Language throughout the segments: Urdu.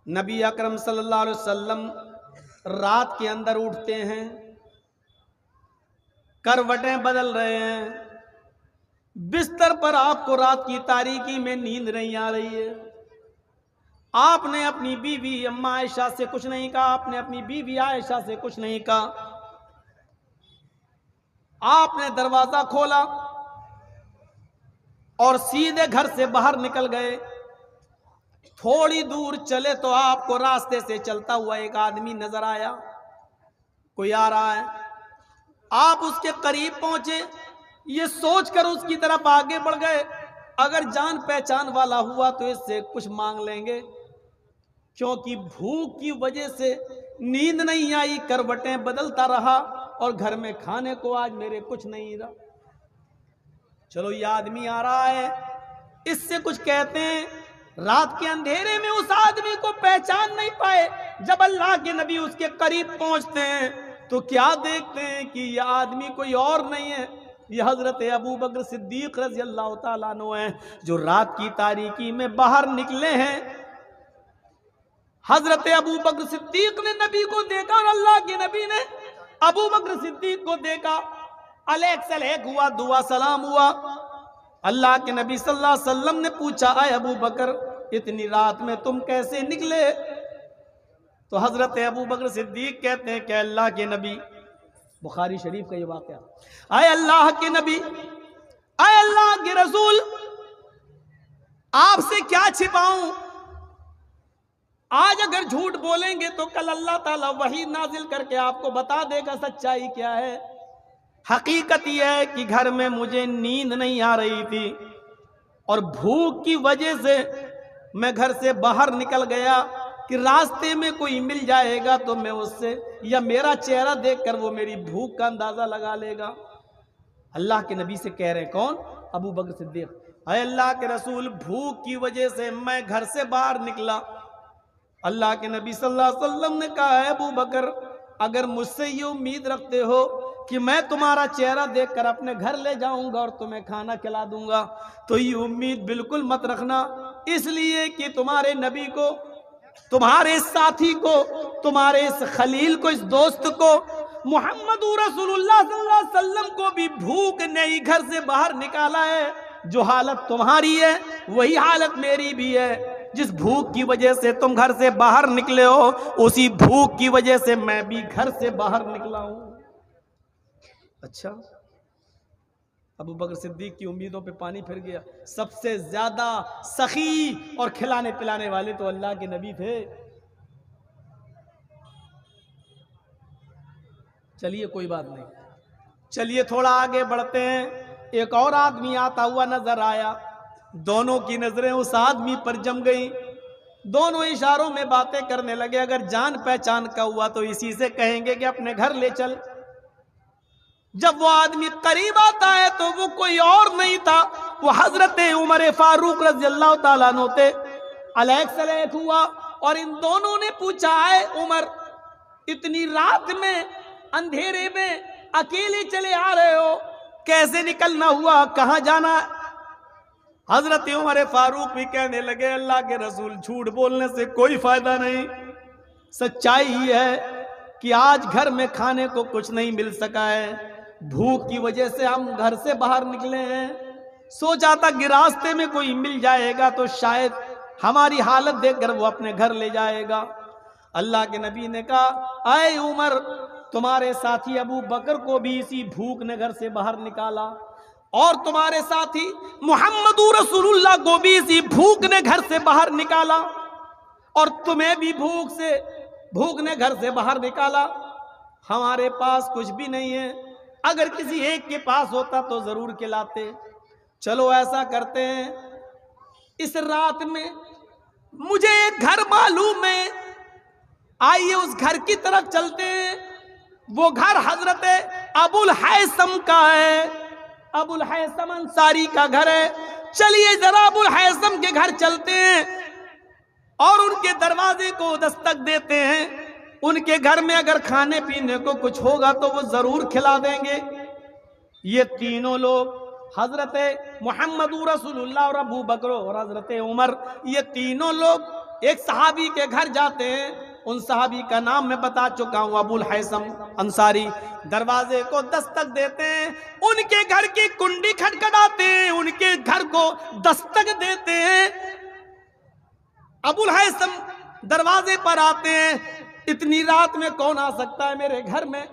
نبی اکرم صلی اللہ علیہ وسلم رات کے اندر اٹھتے ہیں، کروٹیں بدل رہے ہیں، بستر پر آپ کو رات کی تاریکی میں نیند نہیں آ رہی ہے۔ آپ نے اپنی بیوی اماں عائشہ سے کچھ نہیں کہا، آپ نے اپنی بیوی عائشہ سے کچھ نہیں کہا، آپ نے دروازہ کھولا اور سیدھے گھر سے باہر نکل گئے۔ تھوڑی دور چلے تو آپ کو راستے سے چلتا ہوا ایک آدمی نظر آیا، کوئی آ رہا ہے۔ آپ اس کے قریب پہنچے، یہ سوچ کر اس کی طرف آگے بڑھ گئے اگر جان پہچان والا ہوا تو اس سے کچھ مانگ لیں گے، کیونکہ بھوک کی وجہ سے نیند نہیں آئی، کروٹیں بدلتا رہا اور گھر میں کھانے کو آج میرے کچھ نہیں رہا۔ چلو یہ آدمی آ رہا ہے، اس سے کچھ کہتے ہیں۔ رات کے اندھیرے میں اس آدمی کو پہچان نہیں پائے۔ جب اللہ کے نبی اس کے قریب پہنچتے ہیں تو کیا دیکھتے ہیں کہ یہ آدمی کوئی اور نہیں ہے، یہ حضرت ابو بکر صدیق رضی اللہ تعالیٰ عنہ ہیں، جو رات کی تاریکی میں باہر نکلے ہیں۔ حضرت ابو بکر صدیق نے نبی کو دیکھا اور اللہ کے نبی نے ابو بکر صدیق کو دیکھا، علیک سلیک ہوا، دعا سلام ہوا۔ اللہ کے نبی صلی اللہ علیہ وسلم نے پوچھا، اے ابو بکر اتنی رات میں تم کیسے نکلے؟ تو حضرت ابو بکر صدیق کہتے ہیں کہ اللہ کے نبی، بخاری شریف کا یہ واقعہ، اے اللہ کے نبی، اے اللہ کے رسول، آپ سے کیا چھپاؤں؟ آج اگر جھوٹ بولیں گے تو کل اللہ تعالیٰ وحی نازل کر کے آپ کو بتا دے گا سچائی کیا ہے۔ حقیقت یہ ہے کہ گھر میں مجھے نیند نہیں آ رہی تھی اور بھوک کی وجہ سے میں گھر سے باہر نکل گیا کہ راستے میں کوئی مل جائے گا تو میں اس سے یا میرا چہرہ دیکھ کر وہ میری بھوک کا اندازہ لگا لے گا۔ اللہ کے نبی سے کہہ رہے ہیں، کون؟ ابو بکر صدیق، اے اللہ کے رسول بھوک کی وجہ سے میں گھر سے باہر نکلا۔ اللہ کے نبی صلی اللہ علیہ وسلم نے کہا، اے ابو بکر اگر مجھ سے یہ امید رکھتے ہو کہ میں تمہارا چہرہ دیکھ کر اپنے گھر لے جاؤں گا اور تمہیں کھانا کھلا دوں گا تو یہ امید بالکل مت رکھنا، اس لیے کہ تمہارے نبی کو، تمہارے ساتھی کو، تمہارے اس خلیل کو، اس دوست کو، محمد رسول اللہ صلی اللہ علیہ وسلم کو بھی بھوک نے ہی گھر سے باہر نکالا ہے۔ جو حالت تمہاری ہے وہی حالت میری بھی ہے۔ جس بھوک کی وجہ سے تم گھر سے باہر نکلے ہو اسی بھوک کی وجہ سے میں بھی گھر سے باہر نکلا ہوں۔ اچھا، ابو بکر صدیق کی امیدوں پہ پانی پھر گیا۔ سب سے زیادہ سخی اور کھلانے پلانے والے تو اللہ کے نبی تھے۔ چلیے کوئی بات نہیں، چلیے تھوڑا آگے بڑھتے ہیں۔ ایک اور آدمی آتا ہوا نظر آیا، دونوں کی نظریں اس آدمی پر جم گئیں، دونوں اشاروں میں باتیں کرنے لگے۔ اگر جان پہچان کا ہوا تو اسی سے کہیں گے کہ اپنے گھر لے چل۔ جب وہ آدمی قریب آتا ہے تو وہ کوئی اور نہیں تھا، وہ حضرت عمر فاروق رضی اللہ تعالیٰ عنہ تھے۔ علیک سلیک ہوا اور ان دونوں نے پوچھا، اے عمر اتنی رات میں اندھیرے میں اکیلے چلے آ رہے ہو، کیسے نکلنا ہوا، کہاں جانا؟ حضرت عمر فاروق بھی کہنے لگے، اللہ کے رسول جھوٹ بولنے سے کوئی فائدہ نہیں، سچائی ہی ہے کہ آج گھر میں کھانے کو کچھ نہیں مل سکا ہے، بھوک کی وجہ سے ہم گھر سے باہر نکلے ہیں، سوچا تھا کہ راستے میں کوئی مل جائے گا تو شاید ہماری حالت دیکھ کر وہ اپنے گھر لے جائے گا۔ اللہ کے نبی نے کہا، اے عمر تمہارے ساتھی ابو بکر کو بھی اسی بھوک نے گھر سے باہر نکالا اور تمہارے ساتھی محمد رسول اللہ کو بھی اسی بھوک نے گھر سے باہر نکالا اور تمہیں بھی بھوک نے گھر سے باہر نکالا۔ ہمارے پاس کچھ بھی نہیں ہے، اگر کسی ایک کے پاس ہوتا تو ضرور کھلاتے۔ چلو ایسا کرتے ہیں، اس رات میں مجھے ایک گھر معلوم ہے، آئیے اس گھر کی طرف چلتے ہیں۔ وہ گھر حضرت ابو الحیثم کا ہے، ابو الحیثم انصاری کا گھر ہے۔ چلیے ذرا ابو الحیثم کے گھر چلتے ہیں اور ان کے دروازے کو دستک دیتے ہیں۔ ان کے گھر میں اگر کھانے پینے کو کچھ ہوگا تو وہ ضرور کھلا دیں گے۔ یہ تینوں لوگ، حضرت محمد رسول اللہ اور ابو بکر اور حضرت عمر، یہ تینوں لوگ ایک صحابی کے گھر جاتے ہیں، ان صحابی کا نام میں بتا چکا ہوں، ابو الحیثم انصاری۔ دروازے کو دستک دیتے ہیں، ان کے گھر کی کنڈی کھٹکھٹاتے ہیں، ان کے گھر کو دستک دیتے ہیں۔ ابو الحیثم دروازے پر آتے ہیں، اتنی رات میں کون آ سکتا ہے میرے گھر میں؟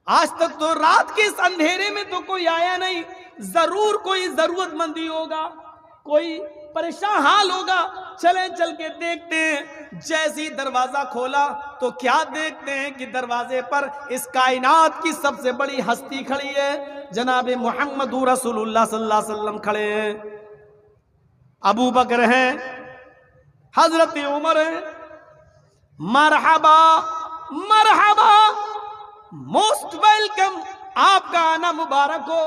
آج تک تو رات کے اس اندھیرے میں تو کوئی آیا نہیں، ضرور کوئی ضرورت مندی ہوگا، کوئی پریشان حال ہوگا، چلیں چل کے دیکھتے ہیں۔ جیسی دروازہ کھولا تو کیا دیکھتے ہیں کہ دروازے پر اس کائنات کی سب سے بڑی ہستی کھڑی ہے، جناب محمد رسول اللہ صلی اللہ علیہ وسلم کھڑے ہیں، ابو بکر ہیں، حضرت عمر ہیں۔ مرحبا مرحبا، موسٹ ویلکم، آپ کا آنا مبارک ہو۔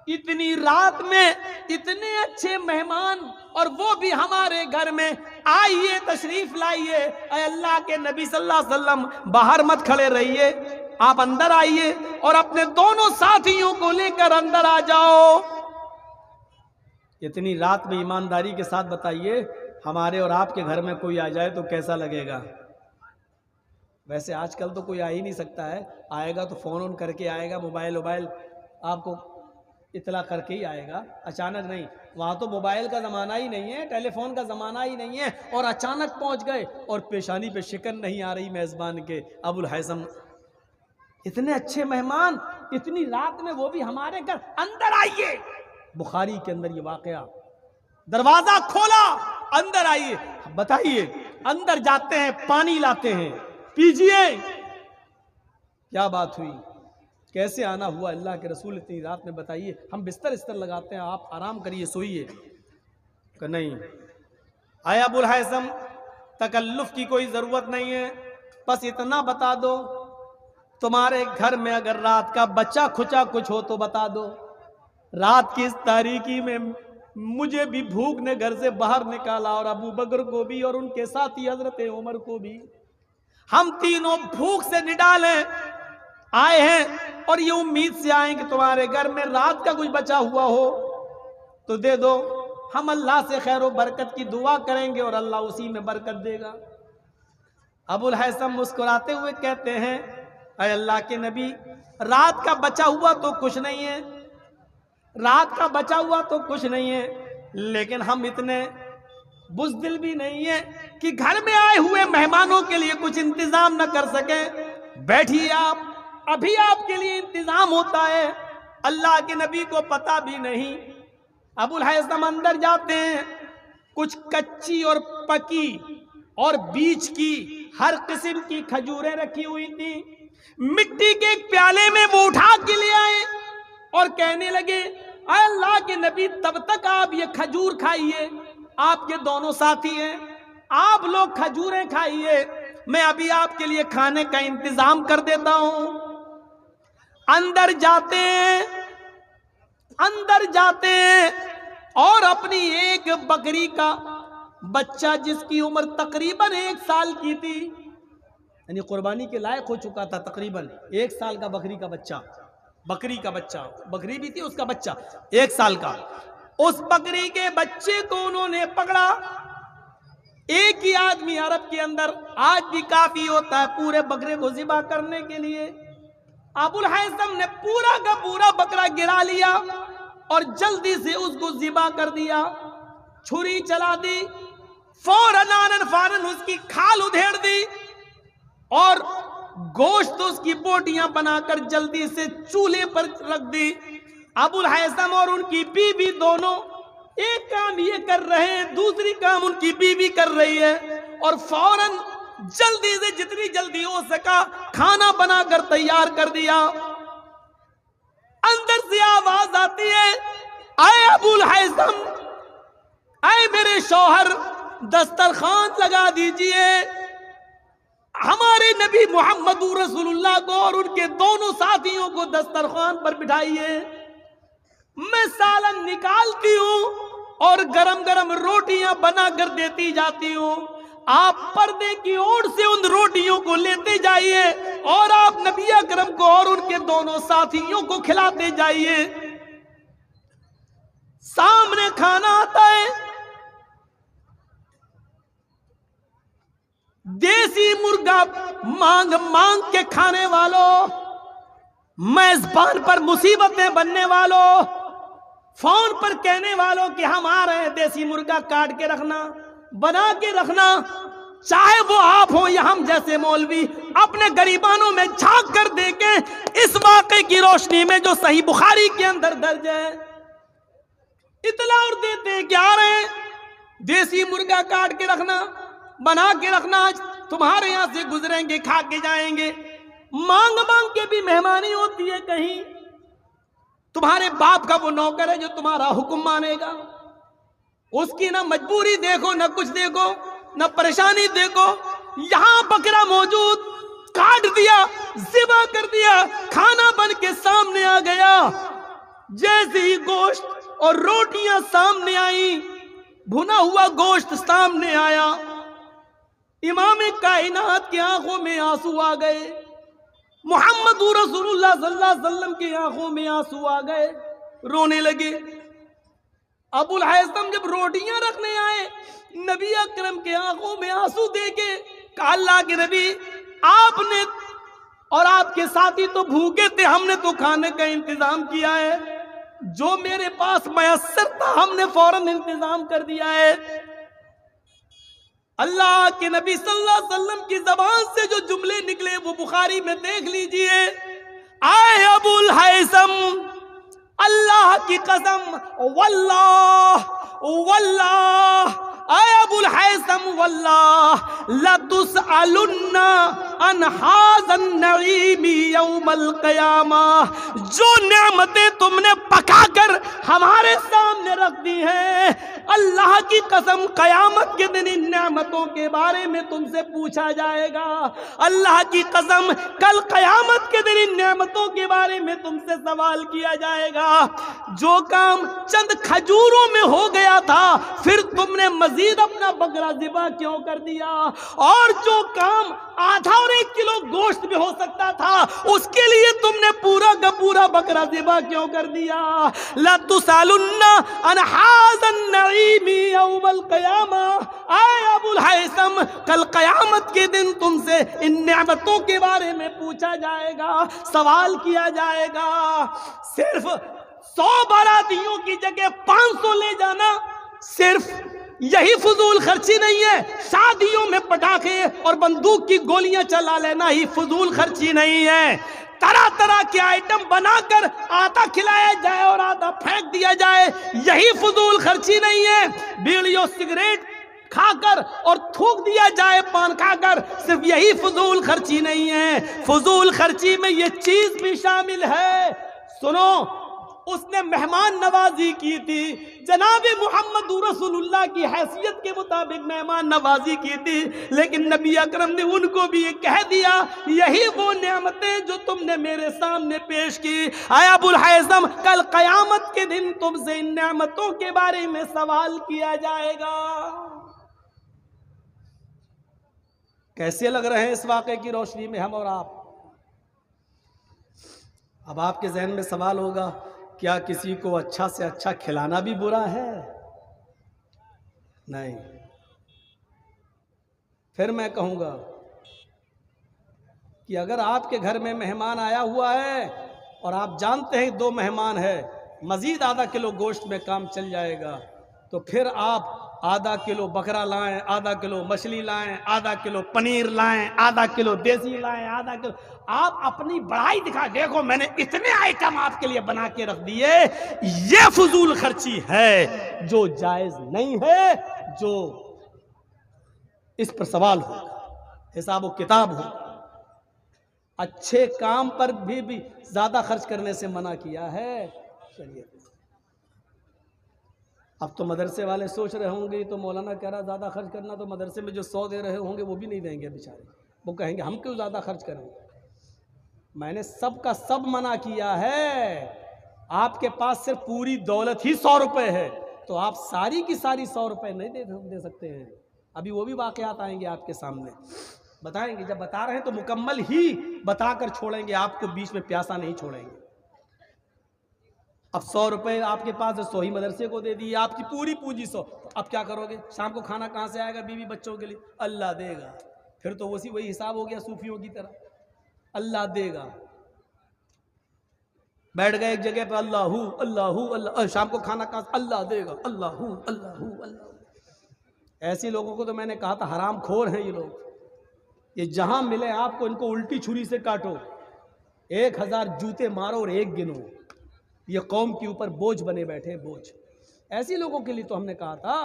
اتنی رات میں اتنے اچھے مہمان، اور وہ بھی ہمارے گھر میں، آئیے تشریف لائیے۔ اے اللہ کے نبی صلی اللہ علیہ وسلم، باہر مت کھڑے رہیے، آپ اندر آئیے اور اپنے دونوں ساتھیوں کو لے کر اندر آ جاؤ۔ اتنی رات میں ایمانداری کے ساتھ بتائیے، ہمارے اور آپ کے گھر میں کوئی آ جائے تو کیسا لگے گا؟ ویسے آج کل تو کوئی آ ہی نہیں سکتا ہے، آئے گا تو فون آن کر کے آئے گا، موبائل آپ کو اطلاع کر کے ہی آئے گا، اچانک نہیں۔ وہاں تو موبائل کا زمانہ ہی نہیں ہے، ٹیلی فون کا زمانہ ہی نہیں ہے، اور اچانک پہنچ گئے، اور پیشانی پہ شکن نہیں آ رہی میزبان کے۔ ابو الحیثم، اتنے اچھے مہمان اتنی رات میں، وہ بھی ہمارے گھر، اندر آئیے۔ بخاری کے اندر یہ واقعہ، دروازہ کھولا، اندر آئیے۔ بتائیے، اندر جاتے ہیں، پانی لاتے ہیں، پیجئے۔ کیا بات ہوئی، کیسے آنا ہوا اللہ کے رسول اتنی رات میں؟ بتائیے، ہم بستر لگاتے ہیں، آپ آرام کریے، سوئیے، کہ نہیں؟ اے ابو الحیثم، تکلف کی کوئی ضرورت نہیں ہے، بس اتنا بتا دو، تمہارے گھر میں اگر رات کا بچہ کھچا کچھ ہو تو بتا دو۔ رات کی اس تاریکی میں مجھے بھی بھوک نے گھر سے باہر نکالا، اور ابو بکر کو بھی، اور ان کے ساتھی حضرت عمر کو بھی۔ ہم تینوں بھوک سے نڈالے آئے ہیں، اور یہ امید سے آئیں کہ تمہارے گھر میں رات کا کچھ بچا ہوا ہو تو دے دو، ہم اللہ سے خیر و برکت کی دعا کریں گے اور اللہ اسی میں برکت دے گا۔ ابو الحیثم مسکراتے ہوئے کہتے ہیں، اے اللہ کے نبی، رات کا بچا ہوا تو کچھ نہیں ہے، رات کا بچا ہوا تو کچھ نہیں ہے، لیکن ہم اتنے بزدل بھی نہیں ہیں کہ گھر میں آئے ہوئے مہمانوں کے لیے کچھ انتظام نہ کر سکیں۔ بیٹھیے آپ، ابھی آپ کے لیے انتظام ہوتا ہے۔ اللہ کے نبی کو پتہ بھی نہیں۔ ابو الحیثم اندر جاتے ہیں، کچھ کچی اور پکی اور بیج کی ہر قسم کی کھجوریں رکھی ہوئی تھی، مٹی کے ایک پیالے میں وہ اٹھا کے لے آئے اور کہنے لگے، اے اللہ کے نبی، تب تک آپ یہ کھجور کھائیے، آپ کے دونوں ساتھی ہیں، آپ لوگ کھجوریں کھائیے، میں ابھی آپ کے لیے کھانے کا انتظام کر دیتا ہوں۔ اندر جاتے ہیں اور اپنی ایک بکری کا بچہ، جس کی عمر تقریباً 1 سال کی تھی، یعنی قربانی کے لائق ہو چکا تھا، تقریباً 1 سال کا بکری کا بچہ، بکری بھی تھی، اس کا بچہ 1 سال کا، اس بکری کے بچے کو انہوں نے پکڑا۔ ایک ہی آدمی عرب کے اندر آج بھی کافی ہوتا ہے پورے بکرے کو ذبح کرنے کے لیے۔ ابو الحیثم نے پورا کا پورا بکرا گرا لیا اور جلدی سے اس کو ذبح کر دیا، چھری چلا دی، فوراً اس کی کھال ادھیڑ دی، اور گوشت اس کی بوٹیاں بنا کر جلدی سے چولہے پر رکھ دی۔ ابو الحیثم اور ان کی بیوی دونوں ایک کام یہ کر رہے ہیں، دوسری کام ان کی بیوی کر رہی ہے، اور فوراً جلدی سے جتنی جلدی ہو سکا کھانا بنا کر تیار کر دیا۔ اندر سے آواز آتی ہے، اے ابو الحیثم، اے میرے شوہر، دسترخوان لگا دیجئے، ہمارے نبی محمد رسول اللہ کو اور ان کے دونوں ساتھیوں کو دسترخوان پر بٹھائیے، میں سالن نکالتی ہوں اور گرم گرم روٹیاں بنا کر دیتی جاتی ہوں، آپ پردے کی اوٹ سے ان روٹیوں کو لیتے جائیے اور آپ نبی اکرم کو اور ان کے دونوں ساتھیوں کو کھلاتے جائیے۔ سامنے کھانا آتا ہے، دیسی مرغا مانگ مانگ کے کھانے والوں، میزبان پر مصیبتیں بننے والوں، فون پر کہنے والوں کہ ہم آ رہے ہیں، دیسی مرغا کاٹ کے رکھنا، بنا کے رکھنا، چاہے وہ آپ ہوں یا ہم جیسے مولوی، اپنے گریبانوں میں جھانک کر دیکھیں اس واقعے کی روشنی میں جو صحیح بخاری کے اندر درج ہے، اطلاع اور دیتے ہیں کہ آ رہے ہیں، دیسی مرغا کاٹ کے رکھنا، بنا کے رکھنا، آج تمہارے یہاں سے گزریں گے، کھا کے جائیں گے۔ مانگ مانگ کے بھی مہمانی ہوتی ہے، کہیں تمہارے باپ کا وہ نوکر ہے جو تمہارا حکم مانے گا، اس کی نہ مجبوری دیکھو، نہ کچھ دیکھو، نہ پریشانی دیکھو، یہاں بکرا موجود، کاٹ دیا، ذبح کر دیا، کھانا بن کے سامنے آ گیا۔ جیسے ہی گوشت اور روٹیاں سامنے آئیں، بھنا ہوا گوشت سامنے آیا، امام کائنات کی آنکھوں میں آنسو آ گئے، محمد رسول اللہ صلی اللہ علیہ وسلم کی آنکھوں میں آنسو آ گئے، رونے لگے۔ ابو الہیثم جب روٹیاں رکھنے آئے، نبی اکرم کے آنکھوں میں آنسو دیکھے، کہا اللہ کے نبی، آپ نے اور آپ کے ساتھی تو بھوکے تھے، ہم نے تو کھانے کا انتظام کیا ہے، جو میرے پاس میسر تھا ہم نے فوراً انتظام کر دیا ہے۔ اللہ کے نبی صلی اللہ علیہ وسلم کی زبان سے جو جملے نکلے وہ بخاری میں دیکھ لیجئے، آئے ابو الہیثم، اللہ کی قسم، واللہ واللہ، اے ابو الہیثم، واللہ لَتُسْأَلُنَّ عَنْ هَذَا النَّعِيمِ يَوْمَ الْقِيَامَةِ، جو نعمتیں تم نے پکا کر ہمارے سامنے رکھ دی ہیں، اللہ کی قسم قیامت کے دن ان نعمتوں کے بارے میں تم سے پوچھا جائے گا۔ اللہ کی قسم کل قیامت کے دن ان نعمتوں کے بارے میں تم سے سوال کیا جائے گا۔ جو کام چند کھجوروں میں ہو گیا تھا، پھر تم نے مزید اپنا بکرا ذبح کیوں کر دیا؟ اور جو کام آدھا اور 1 کلو گوشت میں ہو سکتا تھا، اس کے لیے تم نے پورا کا پورا بکرا ذبح کیوں کر دیا؟ لَتُسْأَلُنَّ عَنْ هَذَا النَّعِيمِ يَوْمَ الْقِيَامَةِ، اے ابو الہیثم، کل قیامت کے دن تم سے ان نعمتوں کے بارے میں پوچھا جائے گا، سوال کیا جائے گا۔ صرف 100 باراتیوں کی جگہ 500 لے جانا صرف یہی فضول خرچی نہیں ہے، شادیوں میں پٹاخے اور بندوق کی گولیاں چلا لینا ہی فضول خرچی نہیں ہے، طرح طرح کے آئٹم بنا کر آدھا کھلایا جائے اور آدھا پھینک دیا جائے، یہی فضول خرچی نہیں ہے، بیڑی اور سگریٹ کھا کر اور تھوک دیا جائے پان کھا کر، صرف یہی فضول خرچی نہیں ہے، فضول خرچی میں یہ چیز بھی شامل ہے۔ سنو، اس نے مہمان نوازی کی تھی، جناب محمد رسول اللہ کی حیثیت کے مطابق مہمان نوازی کی تھی، لیکن نبی اکرم نے ان کو بھی یہ کہہ دیا، یہی وہ نعمتیں جو تم نے میرے سامنے پیش کی، اے ابو الہیثم، کل قیامت کے دن تم سے ان نعمتوں کے بارے میں سوال کیا جائے گا۔ کیسے لگ رہے ہیں اس واقعے کی روشنی میں ہم اور آپ؟ اب آپ کے ذہن میں سوال ہوگا، کیا کسی کو اچھا سے اچھا کھلانا بھی برا ہے؟ نہیں۔ پھر میں کہوں گا کہ اگر آپ کے گھر میں مہمان آیا ہوا ہے اور آپ جانتے ہیں 2 مہمان ہے، مزید آدھا کلو گوشت میں کام چل جائے گا، تو پھر آپ آدھا کلو بکرا لائیں، آدھا کلو مچھلی لائیں، آدھا کلو پنیر لائیں، آدھا کلو دیسی لائیں، آدھا کلو، آپ اپنی بڑائی دکھا، دیکھو میں نے اتنے آئٹم آپ کے لیے بنا کے رکھ دیے۔ یہ فضول خرچی ہے جو جائز نہیں ہے، جو اس پر سوال ہوگا، حساب و کتاب ہوگا۔ اچھے کام پر بھی زیادہ خرچ کرنے سے منع کیا ہے شریعت۔ اب تو مدرسے والے سوچ رہے ہوں گے، تو مولانا کہہ رہا زیادہ خرچ کرنا، تو مدرسے میں جو 100 دے رہے ہوں گے وہ بھی نہیں دیں گے بیچارے، وہ کہیں گے ہم کیوں زیادہ خرچ کریں۔ میں نے سب کا سب منع کیا ہے۔ آپ کے پاس صرف پوری دولت ہی 100 روپے ہے، تو آپ ساری کی ساری 100 روپے نہیں دے سکتے ہیں۔ ابھی وہ بھی واقعات آئیں گے آپ کے سامنے، بتائیں گے، جب بتا رہے ہیں تو مکمل ہی بتا کر چھوڑیں گے، آپ کو بیچ میں پیاسا نہیں چھوڑیں گے۔ اب 100 روپے آپ کے پاس 100 ہی مدرسے کو دے دیے، آپ کی پوری پونجی 100، اب کیا کرو گے؟ شام کو کھانا کہاں سے آئے گا بیوی بچوں کے لیے؟ اللہ دے گا۔ پھر تو وہی حساب ہو گیا صوفیوں کی طرح، اللہ دے گا. بیٹھ گئے ایک جگہ پہ اللہ اللہ، شام کو کھانا کھا اللہ دے گا، اللہ اللہ. ایسے لوگوں کو تو میں نے کہا تھا حرام خور ہیں یہ لوگ. یہ جہاں ملے آپ کو ان کو الٹی چھری سے کاٹو، 1000 جوتے مارو اور ایک گنو. یہ قوم کے اوپر بوجھ بنے بیٹھے، بوجھ. ایسی لوگوں کے لیے تو ہم نے کہا تھا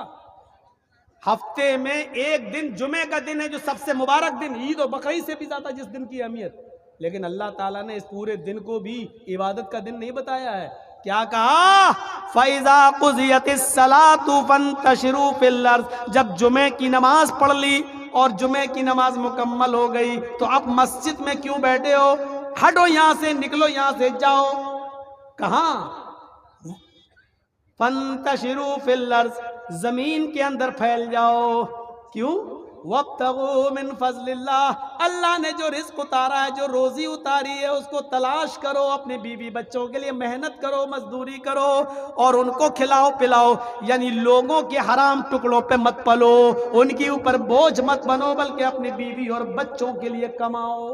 ہفتے میں ایک دن جمعے کا دن ہے جو سب سے مبارک دن، عید و بقرعید سے بھی زیادہ جس دن کی اہمیت، لیکن اللہ تعالیٰ نے اس پورے دن کو بھی عبادت کا دن نہیں بتایا ہے. کیا کہا؟ فَإِذَا قُضِيَتِ الصَّلَاةُ فَانتَشِرُوا فِي الْأَرْضِ. جب جمعے کی نماز پڑھ لی اور جمعے کی نماز مکمل ہو گئی تو اب مسجد میں کیوں بیٹھے ہو؟ ہٹو یہاں سے، نکلو یہاں سے، جاؤ. کہاں؟ فَانتَشِرُوا فِي الْأَرْضِ، زمین کے اندر پھیل جاؤ. کیوں؟ وَابْتَغُوا مِن فَضْلِ اللَّهِ، اللہ نے جو رزق اتارا ہے، جو روزی اتاری ہے، اس کو تلاش کرو. اپنے بیوی بچوں کے لیے محنت کرو، مزدوری کرو اور ان کو کھلاؤ پلاؤ. یعنی لوگوں کے حرام ٹکڑوں پہ مت پلو، ان کے اوپر بوجھ مت بنو، بلکہ اپنی بیوی اور بچوں کے لیے کماؤ.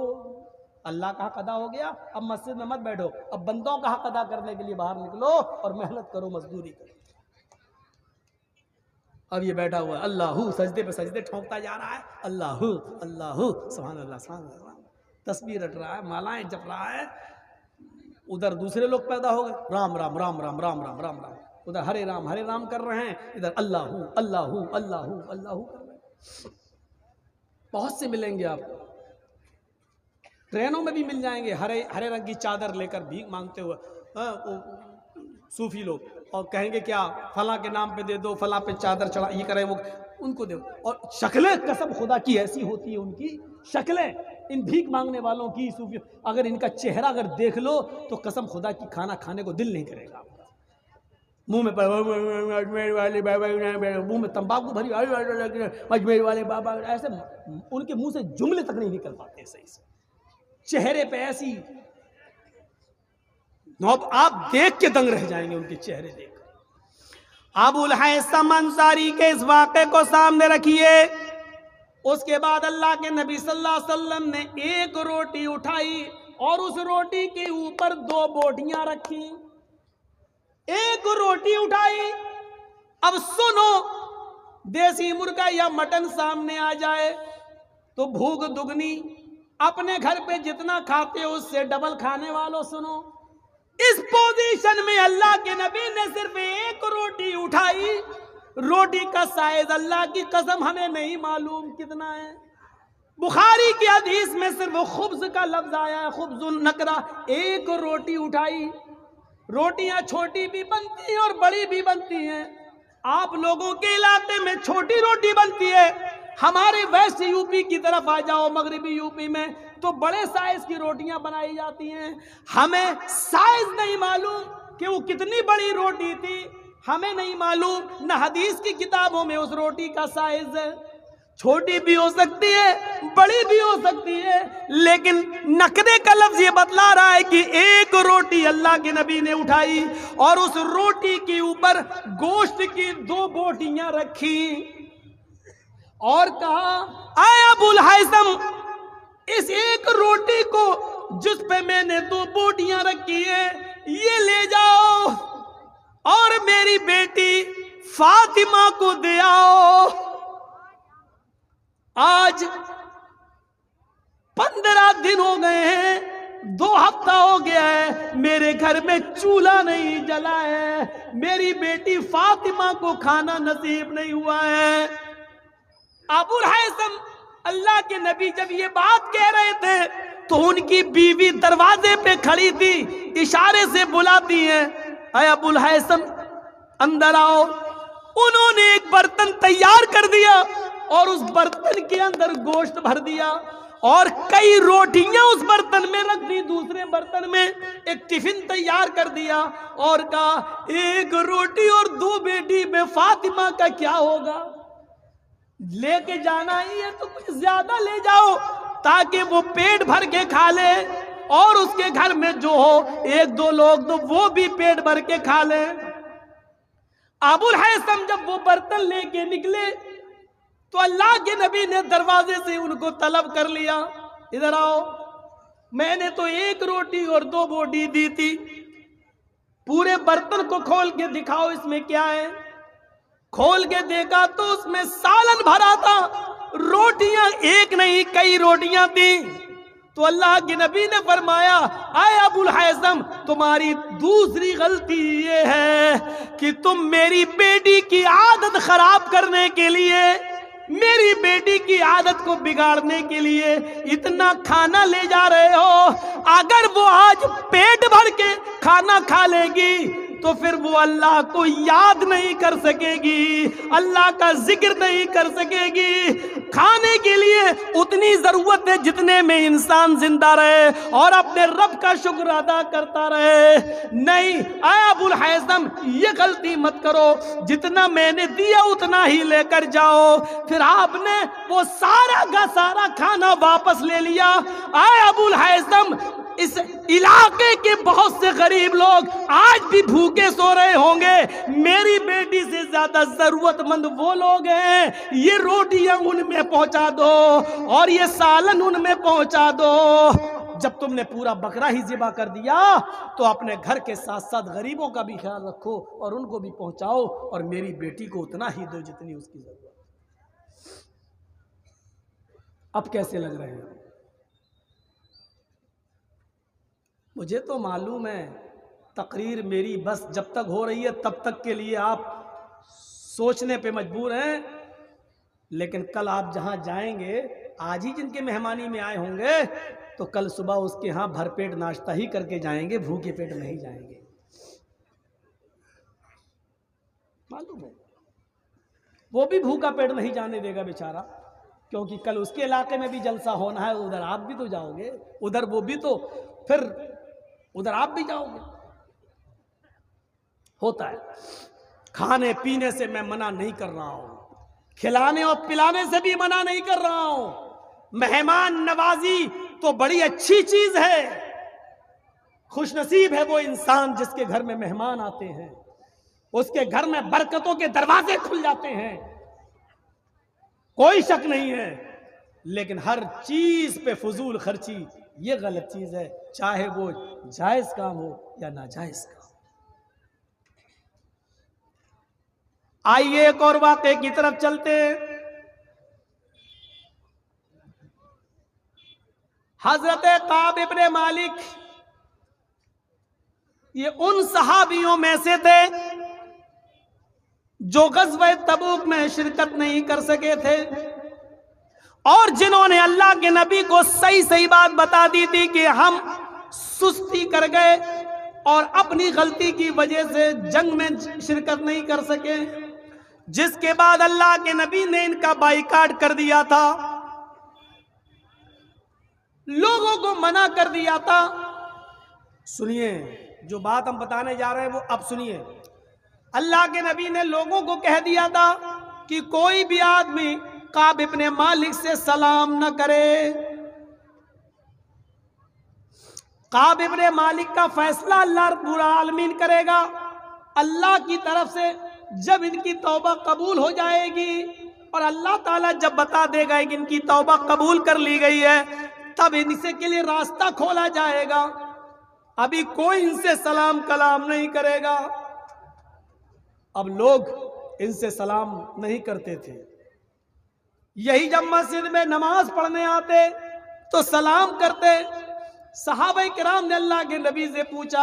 اللہ کا حق ادا ہو گیا، اب مسجد میں مت بیٹھو، اب بندوں کا حق ادا کرنے کے لیے باہر نکلو اور محنت کرو، مزدوری کرو. اب یہ بیٹھا ہوا ہے اللہ سجدے پہ سجدے ٹھونکتا جا رہا ہے، اللہ اللہ سبحان اللہ سبحان اللہ، تسبیح رٹ رہا ہے، مالائیں جپ رہا ہے. ادھر دوسرے لوگ پیدا ہو گئے، رام رام رام رام رام رام رام رام، ادھر ہرے رام کر رہے ہیں، ادھر اللہ اللہ اللہ اللہ کر رہے ہیں. بہت سے ملیں گے آپ کو، ٹرینوں میں بھی مل جائیں گے، ہرے رنگ کی چادر لے کر بھیک مانگتے ہوئے صوفی لوگ، اور کہیں گے کیا فلاں کے نام پہ دے دو، فلاں پہ چادر چڑھا، یہ کریں وہ، ان کو دے. اور شکلیں قسم خدا کی ایسی ہوتی ہے، ان کی شکلیں ان بھیک مانگنے والوں کی، صوفی، اگر ان کا چہرہ اگر دیکھ لو تو قسم خدا کی کھانا کھانے کو دل نہیں کرے گا. منہ میں تمباکو بھری، اجمیر والے بابا، ایسے ان کے منہ سے جملے تک نہیں نکل پاتے صحیح سے. چہرے پہ ایسی، آپ دیکھ کے دنگ رہ جائیں گے ان کے چہرے دیکھ. ابو الہیثم انصاری کے اس واقعے کو سامنے رکھیے. اس کے بعد اللہ کے نبی صلی اللہ علیہ وسلم نے ایک روٹی اٹھائی اور اس روٹی کے اوپر 2 بوٹیاں رکھی. ایک روٹی اٹھائی. اب سنو، دیسی مرغا یا مٹن سامنے آ جائے تو بھوک دگنی، اپنے گھر پہ جتنا کھاتے ہو اس سے ڈبل کھانے والوں سنو. اس پوزیشن میں اللہ کے نبی نے صرف ایک روٹی اٹھائی. روٹی کا سائز اللہ کی قسم ہمیں نہیں معلوم کتنا ہے. بخاری کی حدیث میں صرف خبز کا لفظ آیا ہے، خبز النکرہ. ایک روٹی اٹھائی. روٹیاں چھوٹی بھی بنتی ہیں اور بڑی بھی بنتی ہیں. آپ لوگوں کے علاقے میں چھوٹی روٹی بنتی ہے، ہمارے ویسٹ یو پی کی طرف آ جاؤ، مغربی یو پی میں تو بڑے سائز کی روٹیاں بنائی جاتی ہیں. ہمیں سائز نہیں معلوم کہ وہ کتنی بڑی روٹی تھی، ہمیں نہیں معلوم، نہ حدیث کی کتابوں میں اس روٹی کا سائز ہے. چھوٹی بھی ہو سکتی ہے، بڑی بھی ہو سکتی ہے، لیکن نقدے کا لفظ یہ بتلا رہا ہے کہ ایک روٹی اللہ کے نبی نے اٹھائی اور اس روٹی کے اوپر گوشت کی 2 بوٹیاں رکھی اور کہا، اے ابو الہیثم، اس ایک روٹی کو جس پہ میں نے 2 بوٹیاں رکھی ہیں یہ لے جاؤ اور میری بیٹی فاطمہ کو دے آؤ. آج 15 دن ہو گئے ہیں، 2 ہفتہ ہو گیا ہے، میرے گھر میں چولہا نہیں جلا ہے، میری بیٹی فاطمہ کو کھانا نصیب نہیں ہوا ہے. ابو الہیثم، اللہ کے نبی جب یہ بات کہہ رہے تھے تو ان کی بیوی دروازے پہ کھڑی تھی، اشارے سے بلاتی ہیں، اے ابو الہیثم اندر آؤ. انہوں نے ایک برتن تیار کر دیا اور اس برتن کے اندر گوشت بھر دیا اور کئی روٹیاں اس برتن میں رکھ دی، دوسرے برتن میں ایک ٹفن تیار کر دیا اور کہا، ایک روٹی اور 2 بیٹی میں فاطمہ کا کیا ہوگا؟ لے کے جانا ہی ہے تو کچھ زیادہ لے جاؤ تاکہ وہ پیٹ بھر کے کھا لے اور اس کے گھر میں جو ہو 1-2 لوگ تو وہ بھی پیٹ بھر کے کھا لیں. ابو الہیثم جب وہ برتن لے کے نکلے تو اللہ کے نبی نے دروازے سے ان کو طلب کر لیا، ادھر آؤ، میں نے تو 1 روٹی اور 2 بوٹی دی تھی، پورے برتن کو کھول کے دکھاؤ اس میں کیا ہے۔ کھول کے دیکھا تو اس میں سالن بھرا تھا، روٹیاں 1 نہیں کئی روٹیاں تھیں۔ تو اللہ کے نبی نے فرمایا، اے ابو الحیثم، تمہاری دوسری غلطی یہ ہے کہ تم میری بیٹی کی عادت خراب کرنے کے لیے، میری بیٹی کی عادت کو بگاڑنے کے لیے اتنا کھانا لے جا رہے ہو۔ اگر وہ آج پیٹ بھر کے کھانا کھا لے گی تو پھر وہ اللہ کو یاد نہیں کر سکے گی، اللہ کا ذکر نہیں کر سکے گی۔ کھانے کے لیے اتنی ضرورت ہے جتنے میں انسان زندہ رہے اور اپنے رب کا شکر ادا کرتا رہے۔ نہیں، اے ابو الحیثم، یہ غلطی مت کرو، جتنا میں نے دیا اتنا ہی لے کر جاؤ۔ پھر آپ نے وہ سارا کا سارا کھانا واپس لے لیا۔ اے ابو الحیثم، اس علاقے کے بہت سے غریب لوگ آج بھی بھوکے سو رہے ہوں گے، میری بیٹی سے زیادہ ضرورت مند وہ لوگ ہیں، یہ روٹیاں ان میں پہنچا دو اور یہ سالن ان میں پہنچا دو۔ جب تم نے پورا بکرا ہی ذبح کر دیا تو اپنے گھر کے ساتھ ساتھ غریبوں کا بھی خیال رکھو اور ان کو بھی پہنچاؤ، اور میری بیٹی کو اتنا ہی دو جتنی اس کی ضرورت۔ اب کیسے لگ رہے ہیں؟ مجھے تو معلوم ہے تقریر میری بس جب تک ہو رہی ہے تب تک کے لیے آپ سوچنے پہ مجبور ہیں، لیکن کل آپ جہاں جائیں گے، آج ہی جن کے مہمانی میں آئے ہوں گے تو کل صبح اس کے ہاں بھر پیٹ ناشتہ ہی کر کے جائیں گے، بھوکے پیٹ نہیں جائیں گے، معلوم ہے۔ وہ بھی بھوکا پیٹ نہیں جانے دے گا بیچارہ، کیونکہ کل اس کے علاقے میں بھی جلسہ ہونا ہے، ادھر آپ بھی تو جاؤ گے، ادھر وہ بھی تو، پھر ادھر آپ بھی جاؤ گے۔ ہوتا ہے، کھانے پینے سے میں منع نہیں کر رہا ہوں، کھلانے اور پلانے سے بھی منع نہیں کر رہا ہوں۔ مہمان نوازی تو بڑی اچھی چیز ہے، خوش نصیب ہے وہ انسان جس کے گھر میں مہمان آتے ہیں، اس کے گھر میں برکتوں کے دروازے کھل جاتے ہیں، کوئی شک نہیں ہے، لیکن ہر چیز پہ فضول خرچی یہ غلط چیز ہے، چاہے وہ جائز کام ہو یا ناجائز کام۔ آئیے ایک اور واقعے کی طرف چلتے ہیں۔ حضرت کعب ابن مالک یہ ان صحابیوں میں سے تھے جو غزوہ تبوک میں شرکت نہیں کر سکے تھے، اور جنہوں نے اللہ کے نبی کو صحیح بات بتا دی تھی کہ ہم سستی کر گئے اور اپنی غلطی کی وجہ سے جنگ میں شرکت نہیں کر سکے، جس کے بعد اللہ کے نبی نے ان کا بائیکاٹ کر دیا تھا، لوگوں کو منع کر دیا تھا۔ سنیے، جو بات ہم بتانے جا رہے ہیں وہ اب سنیے۔ اللہ کے نبی نے لوگوں کو کہہ دیا تھا کہ کوئی بھی آدمی کعب ابن مالک سے سلام نہ کرے۔ کعب ابن مالک کا فیصلہ اللہ رب العالمین کرے گا، اللہ کی طرف سے جب ان کی توبہ قبول ہو جائے گی اور اللہ تعالیٰ جب بتا دے گا کہ ان کی توبہ قبول کر لی گئی ہے، تب ان سے کے لیے راستہ کھولا جائے گا، ابھی کوئی ان سے سلام کلام نہیں کرے گا۔ اب لوگ ان سے سلام نہیں کرتے تھے، یہی جب مسجد میں نماز پڑھنے آتے تو سلام کرتے۔ صحابہ کرام نے اللہ کے نبی سے پوچھا،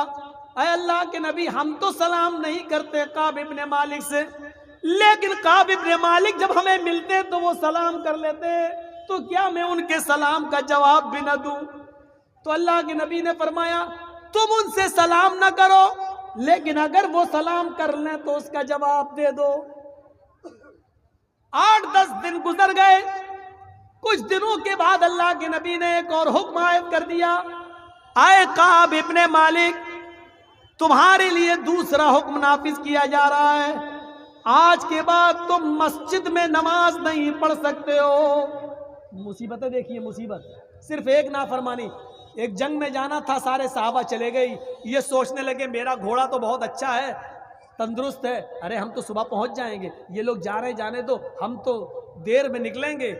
اے اللہ کے نبی، ہم تو سلام نہیں کرتے کعب ابن مالک سے، لیکن کعب ابن مالک جب ہمیں ملتے تو وہ سلام کر لیتے، تو کیا میں ان کے سلام کا جواب بھی نہ دوں؟ تو اللہ کے نبی نے فرمایا، تم ان سے سلام نہ کرو، لیکن اگر وہ سلام کر لیں تو اس کا جواب دے دو۔ 8-10 دن گزر گئے، کچھ دنوں کے بعد اللہ کے نبی نے ایک اور حکم عائد کر دیا، اے کعب ابن مالک، تمہارے لیے دوسرا حکم نافذ کیا جا رہا ہے، آج کے بعد تم مسجد میں نماز نہیں پڑھ سکتے ہو۔ مصیبتیں دیکھیے، مصیبت صرف ایک نافرمانی، ایک جنگ میں جانا تھا، سارے صحابہ چلے گئے، یہ سوچنے لگے میرا گھوڑا تو بہت اچھا ہے، تندرست ہے، ارے ہم تو صبح پہنچ جائیں گے، یہ لوگ جا رہے جانے دو، ہم تو دیر میں نکلیں گے،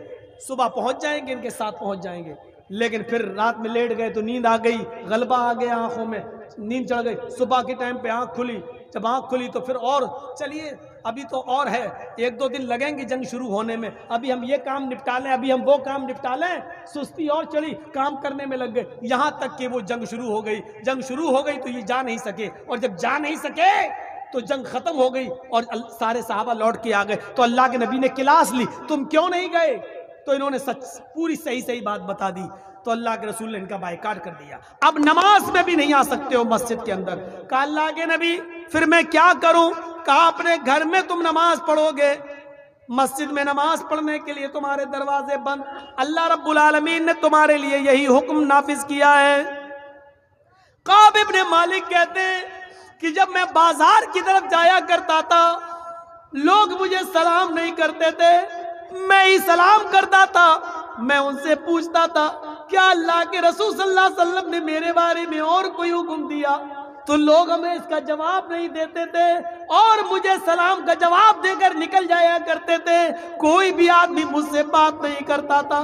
صبح پہنچ جائیں گے، ان کے ساتھ پہنچ جائیں گے۔ لیکن پھر رات میں لیٹ گئے تو نیند آ گئی، غلبہ آ گیا آنکھوں میں، نیند چڑھ گئی، صبح کے ٹائم پہ آنکھ کھلی، جب آنکھ کھلی تو پھر اور چلیے ابھی تو اور ہے، 1-2 دن لگیں گے جنگ شروع ہونے میں، ابھی ہم یہ کام نپٹا لیں، ابھی ہم وہ کام نپٹا لیں، سستی اور چڑھی، کام کرنے میں لگ گئے، یہاں تک کہ وہ جنگ شروع ہو گئی۔ جنگ شروع ہو گئی تو یہ جا نہیں سکے، اور جب جا نہیں سکے تو جنگ ختم ہو گئی اور سارے صحابہ لوٹ کے آ گئے۔ تو اللہ کے نبی نے کلاس لی، تم کیوں نہیں گئے؟ تو انہوں نے پوری صحیح بات بتا دی، تو اللہ کے رسول نے ان کا بائیکاٹ کر دیا، اب نماز میں بھی نہیں آ سکتے ہو مسجد کے اندر۔ کہا اللہ کے نبی پھر میں کیا کروں؟ کہا اپنے گھر میں تم نماز پڑھو گے، مسجد میں نماز پڑھنے کے لیے تمہارے دروازے بند، اللہ رب العالمین نے تمہارے لیے یہی حکم نافذ کیا ہے۔ کعب ابن مالک کہتے ہیں کہ جب میں بازار کی طرف جایا کرتا تھا، لوگ مجھے سلام نہیں کرتے تھے، میں ہی سلام کرتا تھا، میں ان سے پوچھتا تھا کیا اللہ کے رسول صلی اللہ علیہ وسلم نے میرے بارے میں اور کوئی حکم دیا؟ تو لوگ ہمیں اس کا جواب نہیں دیتے تھے اور مجھے سلام کا جواب دے کر نکل جایا کرتے تھے، کوئی بھی آدمی مجھ سے بات نہیں کرتا تھا۔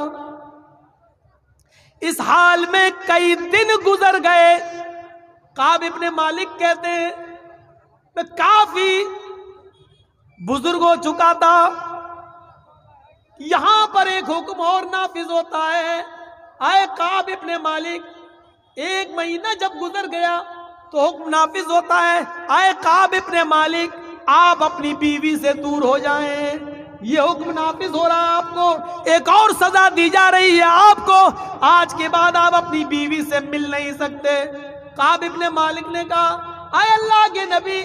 اس حال میں کئی دن گزر گئے۔ کعب ابن مالک کہتے ہیں میں کافی بزرگ ہو چکا تھا، یہاں پر ایک حکم اور نافذ ہوتا ہے، اے کعب ابن مالک، 1 مہینہ جب گزر گیا تو حکم نافذ ہوتا ہے، اے کعب ابن مالک آپ اپنی بیوی سے دور ہو جائیں، یہ حکم نافذ ہو رہا ہے، آپ کو ایک اور سزا دی جا رہی ہے، آپ کو آج کے بعد آپ اپنی بیوی سے مل نہیں سکتے۔ کعب ابن مالک نے کہا اے اللہ کے نبی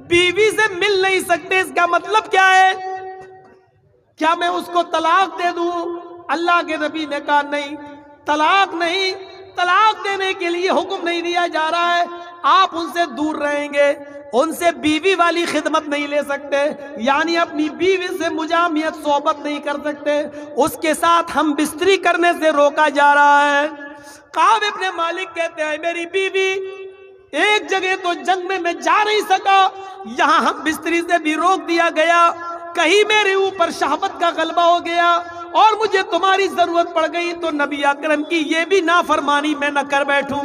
بیوی سے مل نہیں سکتے، اس کا مطلب کیا ہے؟ کیا میں اس کو طلاق دے دوں؟ اللہ کے نبی نے کہا نہیں، طلاق نہیں، طلاق دینے کے لیے حکم نہیں دیا جا رہا ہے، آپ ان سے دور رہیں گے، ان سے بیوی والی خدمت نہیں لے سکتے، یعنی اپنی بیوی سے مجامعت صحبت نہیں کر سکتے، اس کے ساتھ ہم بستری کرنے سے روکا جا رہا ہے۔ کعب ابن مالک کہتے ہیں میری بیوی ایک جگہ تو جنگ میں جا نہیں سکا، یہاں ہم بستری سے بھی روک دیا گیا، کہیں میرے اوپر شہوت کا غلبہ ہو گیا اور مجھے تمہاری ضرورت پڑ گئی تو نبی اکرم کی یہ بھی نافرمانی میں نہ کر بیٹھوں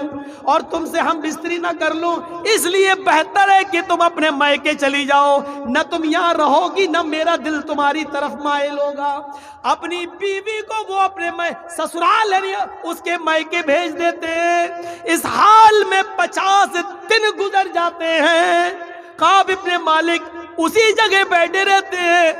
اور تم سے ہم بستری نہ کر لوں، اس لیے بہتر ہے کہ تم اپنے مائکے چلی جاؤ، نہ تم یہاں رہو گی نہ میرا دل تمہاری طرف مائل ہوگا۔ اپنی بیوی کو وہ اپنے سسرال اس کے مائکے بھیج دیتے ہیں۔ اس حال میں 50 دن گزر جاتے ہیں، کعب ابن مالک اسی جگہ بیٹھے رہتے ہیں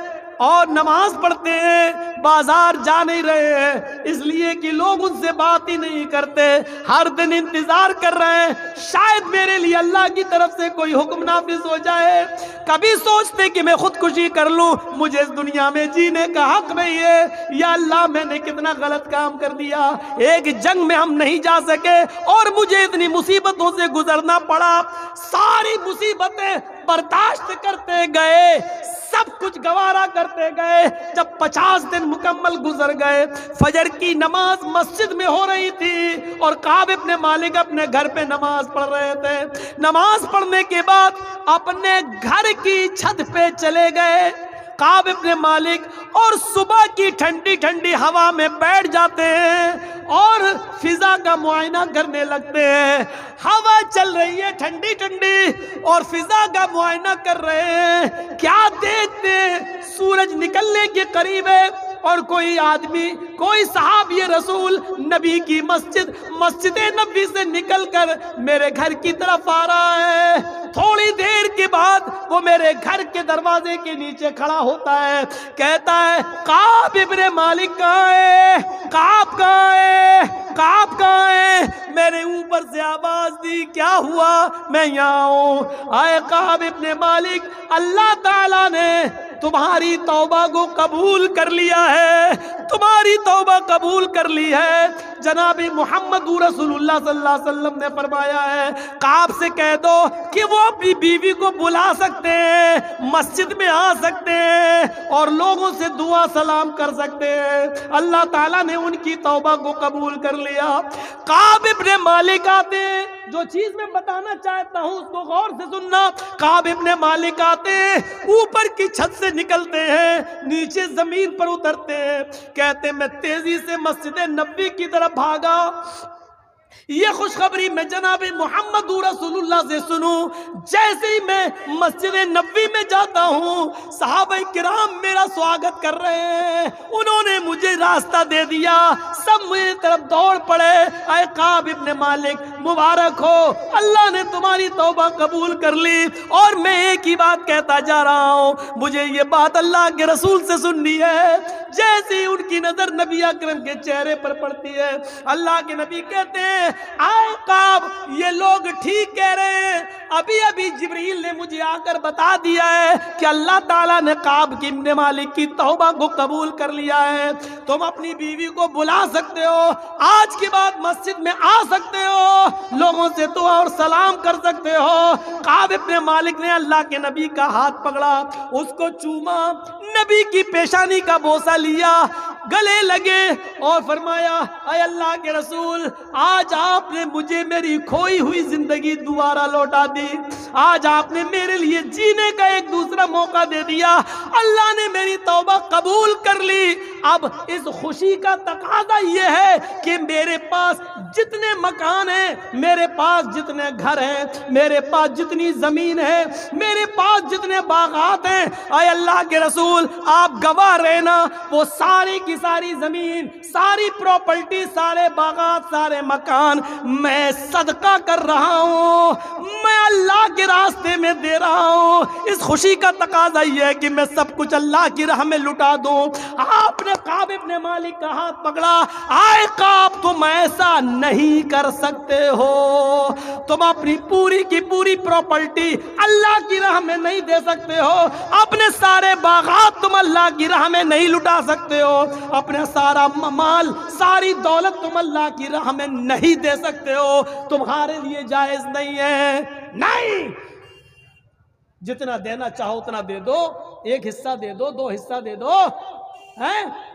اور نماز پڑھتے ہیں، بازار جا نہیں رہے ہیں، اس لیے کہ لوگ ان سے بات ہی نہیں کرتے، ہر دن انتظار کر رہے ہیں شاید میرے لیے اللہ کی طرف سے کوئی حکم نافذ ہو جائے۔ کبھی سوچتے کہ میں خودکشی کر لوں، مجھے اس دنیا میں جینے کا حق نہیں ہے، یا اللہ میں نے کتنا غلط کام کر دیا، ایک جنگ میں ہم نہیں جا سکے اور مجھے اتنی مصیبتوں سے گزرنا پڑا، ساری مصیبتیں برداشت کرتے گئے، سب کچھ گوارا کرتے گئے۔ جب 50 دن مکمل گزر گئے، فجر کی نماز مسجد میں ہو رہی تھی اور کعب ابن مالک اپنے گھر پہ نماز پڑھ رہے تھے۔ نماز پڑھنے کے بعد اپنے گھر کی چھت پہ چلے گئے کعب ابن مالک اور صبح کی ٹھنڈی ٹھنڈی ہوا میں بیٹھ جاتے ہیں اور فضا کا معائنہ کرنے لگتے ہیں۔ ہوا چل رہی ہے ٹھنڈی ٹھنڈی اور فضا کا معائنہ کر رہے ہیں، کیا دیکھتے ہیں سورج نکلنے کے قریب ہے اور کوئی آدمی، کوئی صحابی رسول نبی کی مسجد نبی سے نکل کر میرے گھر کی طرف آ رہا ہے۔ تھوڑی دیر کے بعد وہ میرے گھر کے دروازے کے نیچے کھڑا ہوتا ہے، کہتا ہے کعب ابن مالک کہاں ہے؟ کعب کہاں ہے؟ کعب کہاں ہے؟ میرے اوپر سے آواز دی، کیا ہوا؟ میں یہاں ہوں۔ اے کعب ابن مالک، اللہ تعالیٰ نے تمہاری توبہ کو قبول کر لیا ہے، تمہاری توبہ قبول کر لی ہے۔ جناب محمد رسول اللہ صلی اللہ علیہ وسلم نے فرمایا ہے کعب سے کہہ دو کہ وہ اپنی بیوی کو بلا سکتے ہیں، مسجد میں آ سکتے ہیں اور لوگوں سے دعا سلام کر سکتے ہیں۔ اللہ تعالیٰ نے ان کی توبہ کو قبول کر لیا۔ کعب ابن مالک آتے ہیں، جو چیز میں بتانا چاہتا ہوں اس کو غور سے سننا۔ کعب ابن مالک آتے ہیں، اوپر کی چھت سے نکلتے ہیں، نیچے زمین پر اترتے ہیں، کہتے ہیں میں تیزی سے مسجد نبوی کی طرف بھاگا، یہ خوشخبری میں جناب محمد رسول اللہ سے سنوں۔ جیسے ہی میں مسجد نبوی میں جاتا ہوں، صحابہ کرام میرا سواگت کر رہے ہیں، انہوں نے مجھے راستہ دے دیا، سب میری طرف دوڑ پڑے۔ اے کعب ابن مالک مبارک ہو، اللہ نے تمہاری توبہ قبول کر لی۔ اور میں ایک ہی بات کہتا جا رہا ہوں، مجھے یہ بات اللہ کے رسول سے سننی ہے۔ جیسے ہی ان کی نظر نبی اکرم کے چہرے پر پڑتی ہے، اللہ کے نبی کہتے ہیں آئے کعب، یہ لوگ ٹھیک کہہ رہے ہیں، ابھی ابھی جبریل نے مجھے آ کر بتا دیا ہے کہ اللہ تعالیٰ نے کعب ابن مالک کی توبہ کو قبول کر لیا ہے، تم اپنی بیوی کو بلا سکتے ہو، آج کے بعد مسجد میں آ سکتے ہو، لوگوں سے دعا اور سلام کر سکتے ہو۔ کعب ابن مالک نے اللہ کے نبی کا ہاتھ پکڑا، اس کو چوما، نبی کی پیشانی کا بوسہ لیا، گلے لگے اور فرمایا اے اللہ کے رسول، آج آپ نے مجھے میری کھوئی ہوئی زندگی دوبارہ لوٹا دی، آج آپ نے میرے لیے جینے کا ایک دوسرا موقع دے دیا، اللہ نے میری توبہ قبول کر لی۔ اب اس خوشی کا تقاضا یہ ہے کہ میرے پاس جتنے مکان ہیں، میرے پاس جتنے گھر ہیں، میرے پاس جتنی زمین ہے، میرے پاس جتنے باغات ہیں، اے اللہ کے رسول آپ گواہ رہنا، وہ ساری کی ساری زمین، ساری پراپرٹی، سارے باغات، سارے مکان میں صدقہ کر رہا ہوں، میں اللہ کے راستے میں دے رہا ہوں۔ اس خوشی کا تقاضا یہ ہے کہ میں سب کچھ اللہ کی راہ میں لٹا دوں۔ آپ نے کعب ابن مالک کا ہاتھ پکڑا، آئے کعب تم ایسا نہیں کر سکتے ہو، تم اپنی پوری کی پوری پراپرٹی اللہ کی راہ میں نہیں دے سکتے ہو، اپنے سارے باغات تم اللہ کی راہ میں نہیں لٹا سکتے ہو، اپنا سارا مال، ساری دولت تم اللہ کی راہ میں نہیں دے سکتے ہو، تمہارے لیے جائز نہیں ہے۔ نہیں، جتنا دینا چاہو اتنا دے دو، ایک حصہ دے دو، دو حصہ دے دو،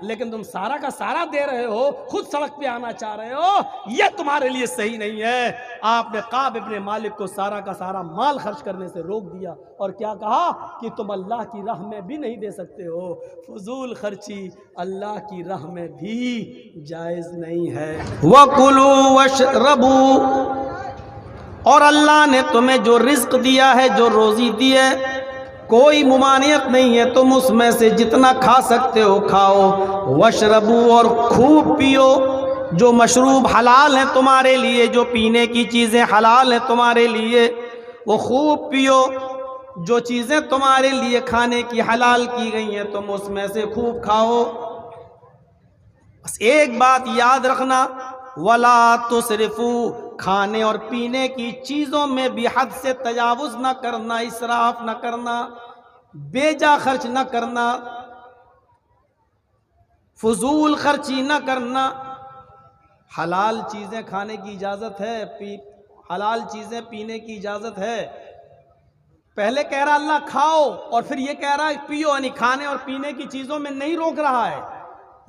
لیکن تم سارا کا سارا دے رہے ہو، خود سڑک پہ آنا چاہ رہے ہو، یہ تمہارے لیے صحیح نہیں ہے۔ آپ نے کعب ابن مالک کو سارا کا سارا مال خرچ کرنے سے روک دیا اور کیا کہا کہ تم اللہ کی راہ میں بھی نہیں دے سکتے ہو، فضول خرچی اللہ کی راہ میں بھی جائز نہیں ہے۔ وَكُلُوا وَاشْرَبُوا، اور اللہ نے تمہیں جو رزق دیا ہے، جو روزی دی ہے، کوئی ممانعت نہیں ہے، تم اس میں سے جتنا کھا سکتے ہو کھاؤ، واشربوا، اور خوب پیو، جو مشروب حلال ہیں تمہارے لیے، جو پینے کی چیزیں حلال ہیں تمہارے لیے وہ خوب پیو، جو چیزیں تمہارے لیے کھانے کی حلال کی گئی ہیں تم اس میں سے خوب کھاؤ۔ بس ایک بات یاد رکھنا، وَلَا تُسْرِفُوا، کھانے اور پینے کی چیزوں میں بھی حد سے تجاوز نہ کرنا، اسراف نہ کرنا، بے جا خرچ نہ کرنا، فضول خرچی نہ کرنا۔ حلال چیزیں کھانے کی اجازت ہے، حلال چیزیں پینے کی اجازت ہے۔ پہلے کہہ رہا اللہ کھاؤ اور پھر یہ کہہ رہا پیو، یعنی کھانے اور پینے کی چیزوں میں نہیں روک رہا ہے،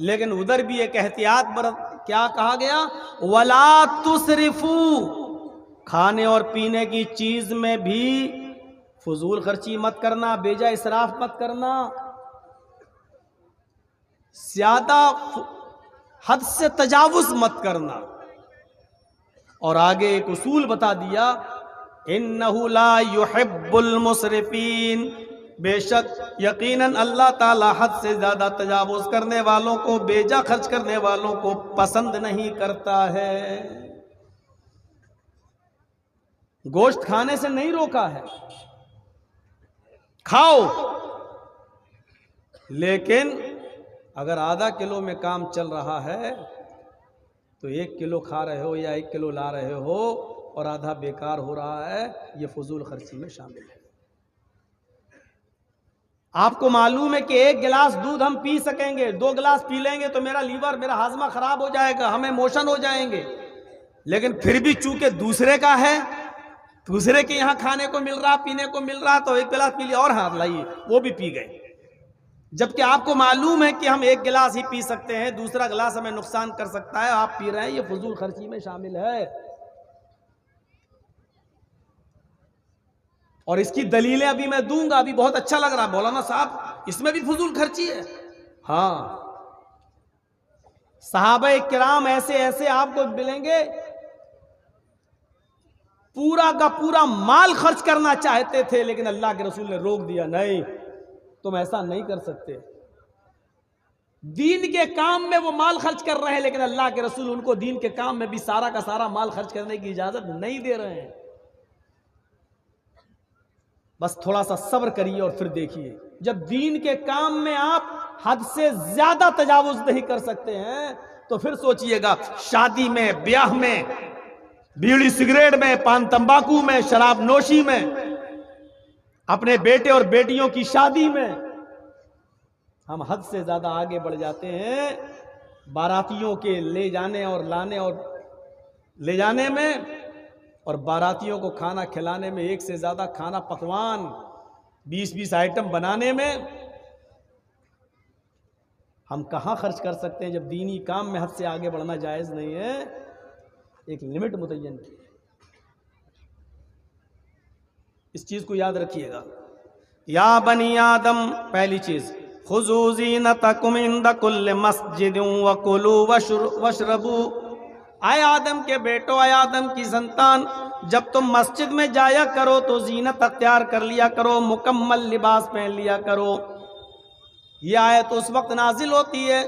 لیکن ادھر بھی ایک احتیاط برت، کیا کہا گیا؟ وَلَا تُسْرِفُوا، کھانے اور پینے کی چیز میں بھی فضول خرچی مت کرنا، بے جا اسراف مت کرنا، زیادہ حد سے تجاوز مت کرنا۔ اور آگے ایک اصول بتا دیا، اِنَّهُ لَا يُحِبُّ الْمُسْرِفِينَ، بے شک یقیناً اللہ تعالیٰ حد سے زیادہ تجاوز کرنے والوں کو، بے جا خرچ کرنے والوں کو پسند نہیں کرتا ہے۔ گوشت کھانے سے نہیں روکا ہے، کھاؤ، لیکن اگر آدھا کلو میں کام چل رہا ہے تو 1 کلو کھا رہے ہو یا 1 کلو لا رہے ہو اور آدھا بیکار ہو رہا ہے، یہ فضول خرچی میں شامل ہے۔ آپ کو معلوم ہے کہ 1 گلاس دودھ ہم پی سکیں گے، 2 گلاس پی لیں گے تو میرا لیور، میرا ہاضمہ خراب ہو جائے گا، ہمیں موشن ہو جائیں گے، لیکن پھر بھی چونکہ دوسرے کا ہے، دوسرے کے یہاں کھانے کو مل رہا، پینے کو مل رہا، تو 1 گلاس پی لیا اور ہاتھ لائیے، وہ بھی پی گئے، جبکہ آپ کو معلوم ہے کہ ہم 1 گلاس ہی پی سکتے ہیں، دوسرا گلاس ہمیں نقصان کر سکتا ہے، آپ پی رہے ہیں، یہ فضول خرچی میں شامل ہے۔ اور اس کی دلیلیں ابھی میں دوں گا، ابھی بہت اچھا لگ رہا مولانا صاحب، اس میں بھی فضول خرچی ہے۔ ہاں، صحابہ کرام ایسے آپ کو ملیں گے پورا کا پورا مال خرچ کرنا چاہتے تھے، لیکن اللہ کے رسول نے روک دیا، نہیں تم ایسا نہیں کر سکتے۔ دین کے کام میں وہ مال خرچ کر رہے ہیں، لیکن اللہ کے رسول ان کو دین کے کام میں بھی سارا کا سارا مال خرچ کرنے کی اجازت نہیں دے رہے ہیں۔ بس تھوڑا سا صبر کریے اور پھر دیکھیے، جب دین کے کام میں آپ حد سے زیادہ تجاوز نہیں کر سکتے ہیں تو پھر سوچئے گا شادی میں، بیاہ میں، بیڑی سگریٹ میں، پان تمباکو میں، شراب نوشی میں، اپنے بیٹے اور بیٹیوں کی شادی میں ہم حد سے زیادہ آگے بڑھ جاتے ہیں۔ باراتیوں کے لے جانے اور لانے اور لے جانے میں، اور باراتیوں کو کھانا کھلانے میں، 1 سے زیادہ کھانا پکوان 20 آئٹم بنانے میں ہم کہاں خرچ کر سکتے ہیں، جب دینی کام میں حد سے آگے بڑھنا جائز نہیں ہے۔ ایک لمٹ متعین کی، اس چیز کو یاد رکھیے گا۔ یا بنی آدم، پہلی چیز خذوا زینتکم عند کل مسجد وکلوا واشربوا، اے آدم کے بیٹو، اے آدم کی سنتان، جب تم مسجد میں جایا کرو تو زینت اختیار کر لیا کرو، مکمل لباس پہن لیا کرو۔ یہ آیت اس وقت نازل ہوتی ہے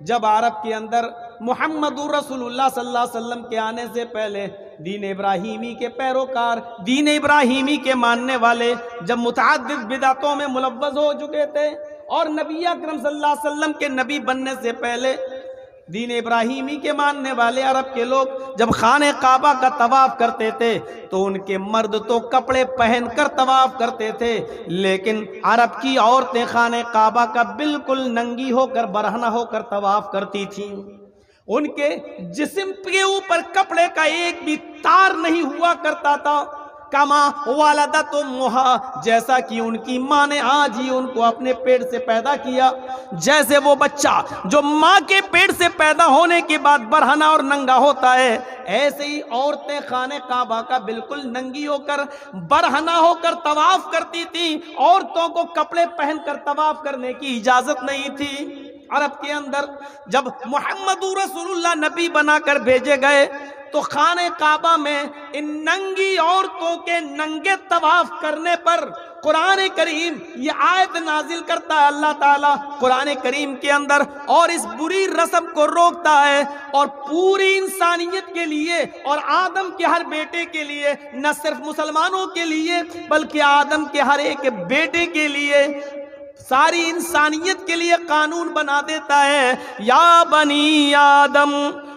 جب عرب کے اندر محمد رسول اللہ صلی اللہ علیہ وسلم کے آنے سے پہلے دین ابراہیمی کے پیروکار، دین ابراہیمی کے ماننے والے جب متعدد بدعتوں میں ملوث ہو چکے تھے، اور نبی اکرم صلی اللہ علیہ وسلم کے نبی بننے سے پہلے دین ابراہیمی کے ماننے والے عرب کے لوگ جب خانہ کعبہ کا طواف کرتے تھے تو ان کے مرد تو کپڑے پہن کر طواف کرتے تھے، لیکن عرب کی عورتیں خانہ کعبہ کا بالکل ننگی ہو کر، برہنہ ہو کر طواف کرتی تھیں۔ ان کے جسم کے اوپر کپڑے کا ایک بھی تار نہیں ہوا کرتا تھا۔ کما والدت امہا، جیسا کہ ان کی ماں نے آج ہی ان کو اپنے پیٹ سے پیدا کیا، جیسے وہ بچہ جو ماں کے پیٹ سے پیدا ہونے کے بعد برہنہ اور ننگا ہوتا ہے، ایسے ہی عورتیں خانہ کعبہ کا بالکل ننگی ہو کر، برہنہ ہو کر طواف کرتی تھیں۔ عورتوں کو کپڑے پہن کر طواف کرنے کی اجازت نہیں تھی عرب کے اندر۔ جب محمد رسول اللہ نبی بنا کر بھیجے گئے تو خانہ کعبہ میں ان ننگی عورتوں کے ننگے طواف کرنے پر قرآن کریم یہ آیت نازل کرتا ہے اللہ تعالیٰ قرآن کریم کے اندر، اور اس بری رسم کو روکتا ہے، اور پوری انسانیت کے لیے اور آدم کے ہر بیٹے کے لیے، نہ صرف مسلمانوں کے لیے بلکہ آدم کے ہر ایک بیٹے کے لیے، ساری انسانیت کے لیے قانون بنا دیتا ہے۔ یا بنی آدم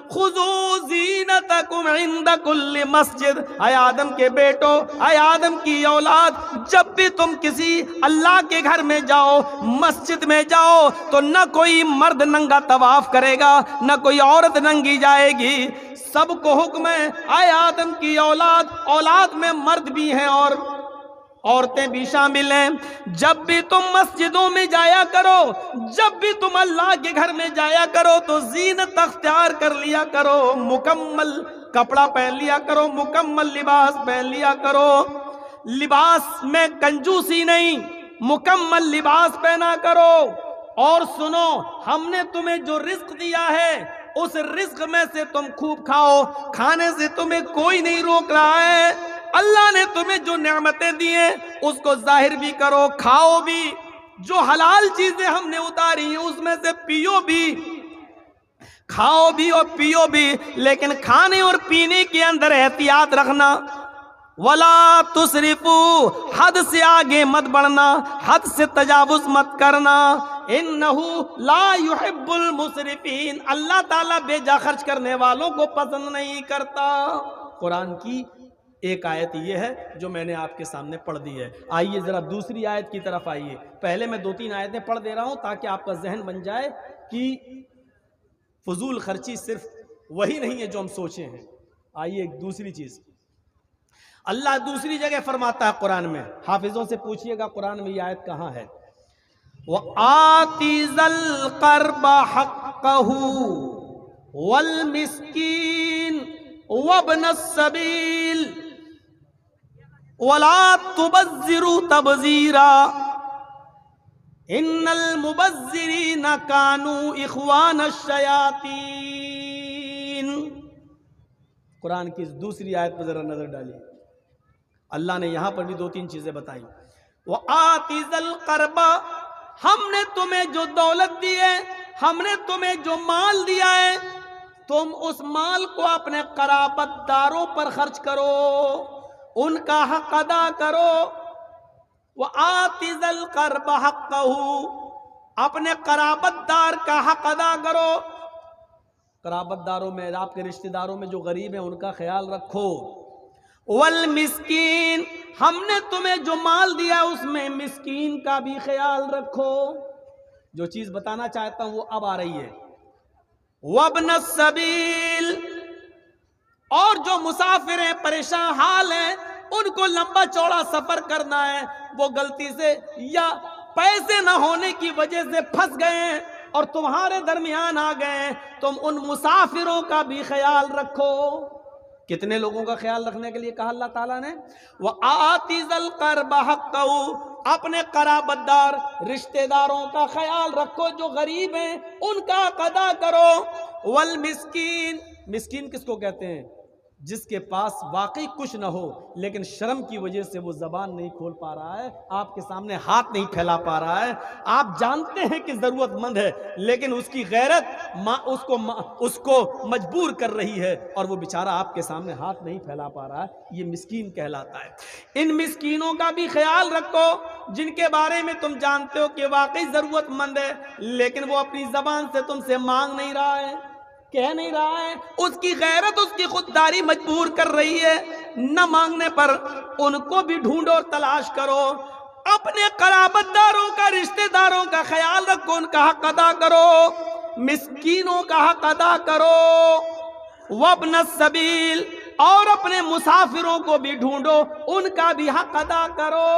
خذوا زینتکم عند کل مسجد، اے آدم کے بیٹو، اے آدم کی اولاد، جب بھی تم کسی اللہ کے گھر میں جاؤ، مسجد میں جاؤ، تو نہ کوئی مرد ننگا طواف کرے گا، نہ کوئی عورت ننگی جائے گی، سب کو حکم ہے اے آدم کی اولاد، اولاد میں مرد بھی ہیں اور عورتیں بھی شامل ہیں، جب بھی تم مسجدوں میں جایا کرو، جب بھی تم اللہ کے گھر میں جایا کرو تو زینت اختیار کر لیا کرو، مکمل کپڑا پہن لیا کرو، مکمل لباس پہن لیا کرو، لباس میں کنجوسی نہیں، مکمل لباس پہنا کرو۔ اور سنو، ہم نے تمہیں جو رزق دیا ہے اس رزق میں سے تم خوب کھاؤ، کھانے سے تمہیں کوئی نہیں روک رہا ہے۔ اللہ نے تمہیں جو نعمتیں دی ہیں اس کو ظاہر بھی کرو، کھاؤ بھی، جو حلال چیزیں ہم نے اتاری ہیں اس میں سے پیو بھی، کھاؤ بھی اور پیو بھی، لیکن کھانے اور پینے کے اندر احتیاط رکھنا۔ وَلَا تُسْرِفُوا، حد سے آگے مت بڑھنا، حد سے تجاوز مت کرنا۔ اِنَّهُ لَا يُحِبُّ الْمُسْرِفِينَ، اللہ تعالیٰ بے جا خرچ کرنے والوں کو پسند نہیں کرتا۔ قرآن کی ایک آیت یہ ہے جو میں نے آپ کے سامنے پڑھ دی ہے. آئیے ذرا دوسری آیت کی طرف آئیے. پہلے میں 2-3 آیتیں پڑھ دے رہا ہوں تاکہ آپ کا ذہن بن جائے کہ فضول خرچی صرف وہی نہیں ہے جو ہم سوچے ہیں. آئیے ایک دوسری چیز اللہ دوسری جگہ فرماتا ہے قرآن میں. حافظوں سے پوچھئے گا قرآن میں یہ آیت کہاں ہے. وَآتِ ذَا الْقَرْبَ حَقَّهُ وَالْمِسْكِينَ وَابْنَ السَّبِيلِ وَلَا تُبَذِّرُوا تَبْذِيرًا إِنَّ الْمُبَذِّرِينَ كَانُوا إِخْوَانَ الشَّيَاطِينِ. قرآن کی اس دوسری آیت پر ذرا نظر ڈالیے. اللہ نے یہاں پر بھی 2-3 چیزیں بتائیں. وَآتِ ذَا الْقَرْبَ، ہم نے تمہیں جو دولت دی ہے، ہم نے تمہیں جو مال دیا ہے، تم اس مال کو اپنے قرابت داروں پر خرچ کرو، ان کا حق ادا کرو. وَآتِ ذَا الْقَرْبَ حَقَّهُ، اپنے قرابت دار کا حق ادا کرو. قرابت داروں میں، آپ کے رشتہ داروں میں جو غریب ہیں ان کا خیال رکھو. والمسکین، ہم نے تمہیں جو مال دیا اس میں مسکین کا بھی خیال رکھو. جو چیز بتانا چاہتا ہوں وہ اب آ رہی ہے. وابن السبیل، اور جو مسافر ہیں، پریشان حال ہیں، ان کو لمبا چوڑا سفر کرنا ہے، وہ غلطی سے یا پیسے نہ ہونے کی وجہ سے پھنس گئے ہیں اور تمہارے درمیان آ گئے ہیں، تم ان مسافروں کا بھی خیال رکھو. کتنے لوگوں کا خیال رکھنے کے لیے کہا اللہ تعالیٰ نے؟ وَآتِ ذَا الْقَرْبَ حَقَّهُ، اپنے قرابت دار رشتہ داروں کا خیال رکھو جو غریب ہیں، ان کا ادا کرو. والمسکین، مسکین کس کو کہتے ہیں؟ جس کے پاس واقعی کچھ نہ ہو لیکن شرم کی وجہ سے وہ زبان نہیں کھول پا رہا ہے، آپ کے سامنے ہاتھ نہیں پھیلا پا رہا ہے. آپ جانتے ہیں کہ ضرورت مند ہے لیکن اس کی غیرت اس کو مجبور کر رہی ہے اور وہ بیچارہ آپ کے سامنے ہاتھ نہیں پھیلا پا رہا ہے. یہ مسکین کہلاتا ہے. ان مسکینوں کا بھی خیال رکھو جن کے بارے میں تم جانتے ہو کہ واقعی ضرورت مند ہے لیکن وہ اپنی زبان سے تم سے مانگ نہیں رہا ہے، کہہ نہیں رہا ہے، اس کی غیرت، اس کی خودداری مجبور کر رہی ہے. نہ مانگنے پر ان کو بھی ڈھونڈو اور تلاش کرو. اپنے قرابت داروں کا، رشتہ داروں کا خیال رکھو، ان کا حق ادا کرو، مسکینوں کا حق ادا کرو. وابن السبیل، اور اپنے مسافروں کو بھی ڈھونڈو، ان کا بھی حق ادا کرو.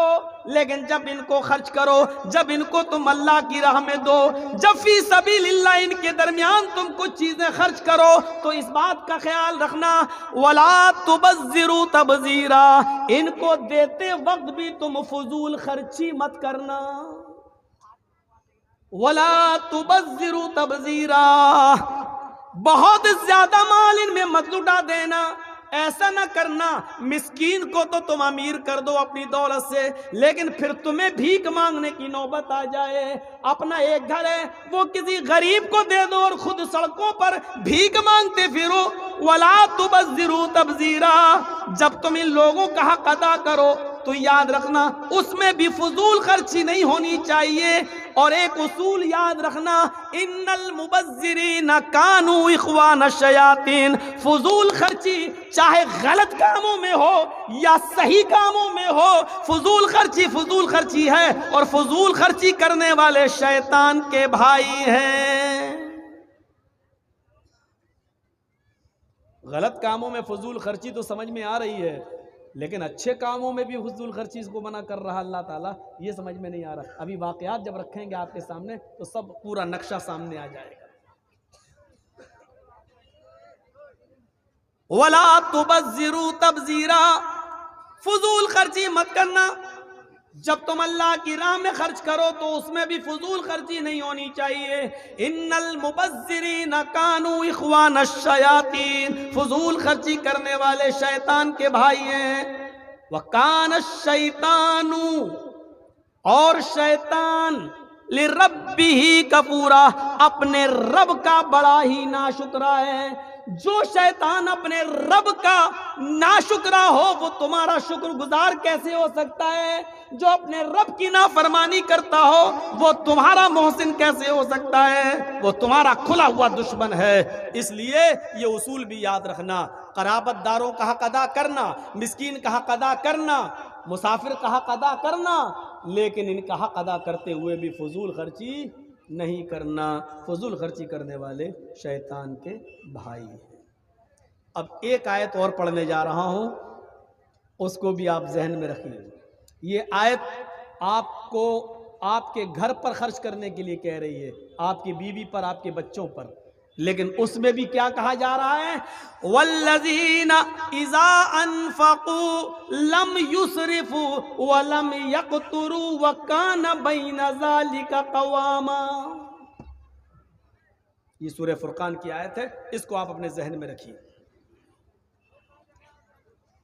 لیکن جب ان کو خرچ کرو، جب ان کو تم اللہ کی راہ میں دو، جب فی سبیل اللہ ان کے درمیان تم کچھ چیزیں خرچ کرو تو اس بات کا خیال رکھنا وَلَا تُبَذِّرُوا تَبْذِيرًا، ان کو دیتے وقت بھی تم فضول خرچی مت کرنا. وَلَا تُبَذِّرُوا تَبْذِيرًا، بہت زیادہ مال ان میں مت لٹا دینا. ایسا نہ کرنا مسکین کو تو تم امیر کر دو اپنی دولت سے، لیکن پھر تمہیں بھیک مانگنے کی نوبت آ جائے. اپنا ایک گھر ہے وہ کسی غریب کو دے دو اور خود سڑکوں پر بھیک مانگتے پھرو. وَلَا تُبَذِّرُوا تَبْذِيرًا، جب تم ان لوگوں کا حق ادا کرو تو یاد رکھنا اس میں بھی فضول خرچی نہیں ہونی چاہیے. اور ایک اصول یاد رکھنا، ان المبذرین کانوا اخوان الشیاطین، فضول خرچی چاہے غلط کاموں میں ہو یا صحیح کاموں میں ہو، فضول خرچی ہے اور فضول خرچی کرنے والے شیطان کے بھائی ہیں. غلط کاموں میں فضول خرچی تو سمجھ میں آ رہی ہے لیکن اچھے کاموں میں بھی فضول خرچی اس کو منع کر رہا اللہ تعالیٰ، یہ سمجھ میں نہیں آ رہا. ابھی واقعات جب رکھیں گے آپ کے سامنے تو سب پورا نقشہ سامنے آ جائے گا. وَلَا تُبَذِّرُوا تَبْذِيرًا، فضول خرچی مت کرنا. جب تم اللہ کی راہ میں خرچ کرو تو اس میں بھی فضول خرچی نہیں ہونی چاہیے. ان المبذرین کانوا اخوان الشیاطین، فضول خرچی کرنے والے شیطان کے بھائی ہیں. وَكَانَ الشَّيْطَانُ، اور شیطان لِرَبِّهِ کفورا، اپنے رب کا بڑا ہی ناشکرا ہے. جو شیطان اپنے رب کا ناشکرا ہو وہ تمہارا شکر گزار کیسے ہو سکتا ہے؟ جو اپنے رب کی نافرمانی کرتا ہو وہ تمہارا محسن کیسے ہو سکتا ہے؟ وہ تمہارا کھلا ہوا دشمن ہے۔ اس لیے یہ اصول بھی یاد رکھنا، قرابت داروں کا حق ادا کرنا، مسکین کا حق ادا کرنا، مسافر کا حق ادا کرنا، لیکن ان کا حق ادا کرتے ہوئے بھی فضول خرچی نہیں کرنا۔ فضول خرچی کرنے والے شیطان کے بھائی ہیں۔ اب ایک آیت اور پڑھنے جا رہا ہوں، اس کو بھی آپ ذہن میں رکھیں۔ یہ آیت آپ کو آپ کے گھر پر خرچ کرنے کے لیے کہہ رہی ہے، آپ کی بیوی پر، آپ کے بچوں پر، لیکن اس میں بھی کیا کہا جا رہا ہے؟ والذین اذا انفقوا لم یسرفوا ولم یقتروا وکان بین ذلک قواما۔ یہ سورہ فرقان کی آیت ہے، اس کو آپ اپنے ذہن میں رکھیے۔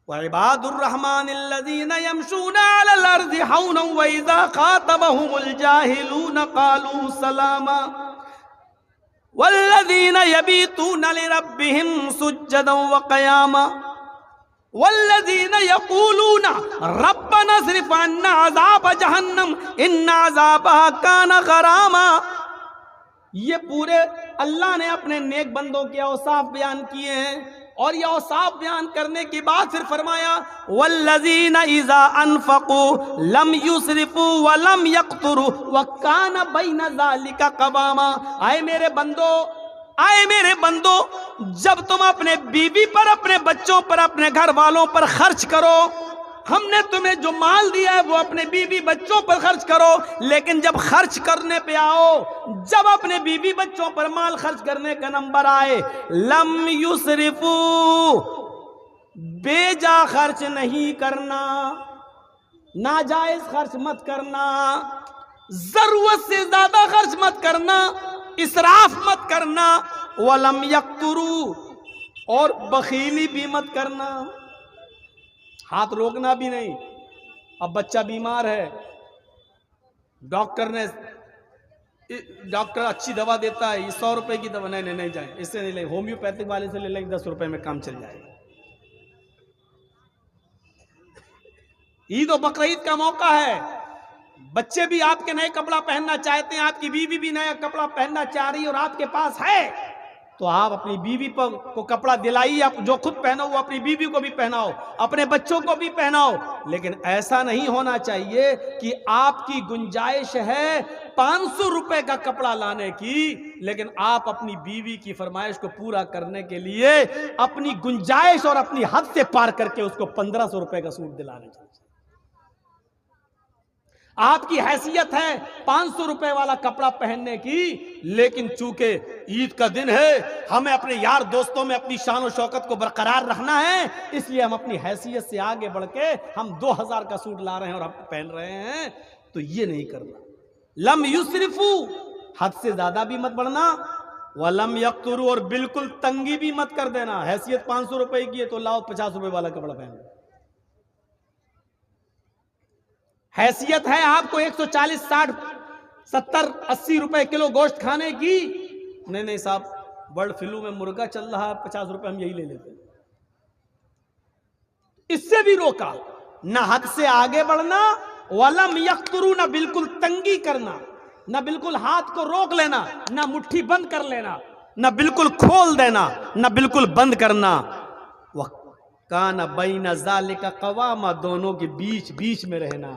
وعباد الرحمن الذین یمشون علی الارض حونا واذا خاطبهم الجاہلون قالوا سلاما والذین یبیتون لربهم سجدا وقیاما والذین یقولون ربنا اصرف عنا عذاب جہنم ان عذابها کان غراما۔ یہ پورے اللہ نے اپنے نیک بندوں کے اوصاف بیان کیے ہیں، اور یہ اوصاف بیان کرنے کے بعد پھر فرمایا والذین اذا انفقوا لم یسرفوا ولم یقتروا وکان بین ذلک قواما۔ آئے میرے بندو، جب تم اپنے بیوی پر، اپنے بچوں پر، اپنے گھر والوں پر خرچ کرو، ہم نے تمہیں جو مال دیا ہے وہ اپنے بیوی بچوں پر خرچ کرو، لیکن جب خرچ کرنے پہ آؤ، جب اپنے بیوی بچوں پر مال خرچ کرنے کا نمبر آئے، لم یسرفو، بے جا خرچ نہیں کرنا، ناجائز خرچ مت کرنا، ضرورت سے زیادہ خرچ مت کرنا، اسراف مت کرنا، ولم یقترو، اور بخیلی بھی مت کرنا، ہاتھ روکنا بھی نہیں۔ اب بچہ بیمار ہے، ڈاکٹر اچھی دوا دیتا ہے، یہ 100 روپے کی دوا، نہیں جائیں، اس سے نہیں لیں، ہومیوپیتھک والے سے لے لیں، 10 روپے میں کام چل جائے گا۔ عید و بقرعید کا موقع ہے، بچے بھی آپ کے نئے کپڑا پہننا چاہتے ہیں، آپ کی بیوی بھی نیا کپڑا پہننا چاہ رہی ہے اور آپ کے پاس ہے، تو آپ اپنی بیوی کو کپڑا دلائیے، آپ جو خود پہنو وہ اپنی بیوی کو بھی پہناؤ، اپنے بچوں کو بھی پہناؤ، لیکن ایسا نہیں ہونا چاہیے کہ آپ کی گنجائش ہے 500 روپے کا کپڑا لانے کی، لیکن آپ اپنی بیوی کی فرمائش کو پورا کرنے کے لیے اپنی گنجائش اور اپنی حد سے پار کر کے اس کو 1500 روپے کا سوٹ دلانے چاہیے۔ آپ کی حیثیت ہے 500 روپے والا کپڑا پہننے کی، لیکن چونکہ عید کا دن ہے، ہمیں اپنے یار دوستوں میں اپنی شان و شوکت کو برقرار رکھنا ہے، اس لیے ہم اپنی حیثیت سے آگے بڑھ کے ہم 2000 کا سوٹ لا رہے ہیں اور ہم پہن رہے ہیں، تو یہ نہیں کرنا۔ لم یسرفو، حد سے زیادہ بھی مت بڑھنا، ولم یقترو، اور بالکل تنگی بھی مت کر دینا۔ حیثیت 500 روپے کی ہے تو لاؤ 50 روپے والا کپڑا پہن لو۔ حیثیت ہے آپ کو 140 60 70 80 روپے کلو گوشت کھانے کی، نہیں صاحب، برڈ فلو میں مرغا چل رہا ہے، 50 روپے ہم یہی لے لیتے ہیں۔ اس سے بھی روکا، نہ حد سے آگے بڑھنا، ولم یقترو، نہ بالکل تنگی کرنا، نہ بالکل ہاتھ کو روک لینا، نہ مٹھی بند کر لینا، نہ بالکل کھول دینا، نہ بالکل بند کرنا۔ وَكَانَ بَيْنَ ذَلِكَ قَوَامًا، دونوں کے بیچ میں رہنا،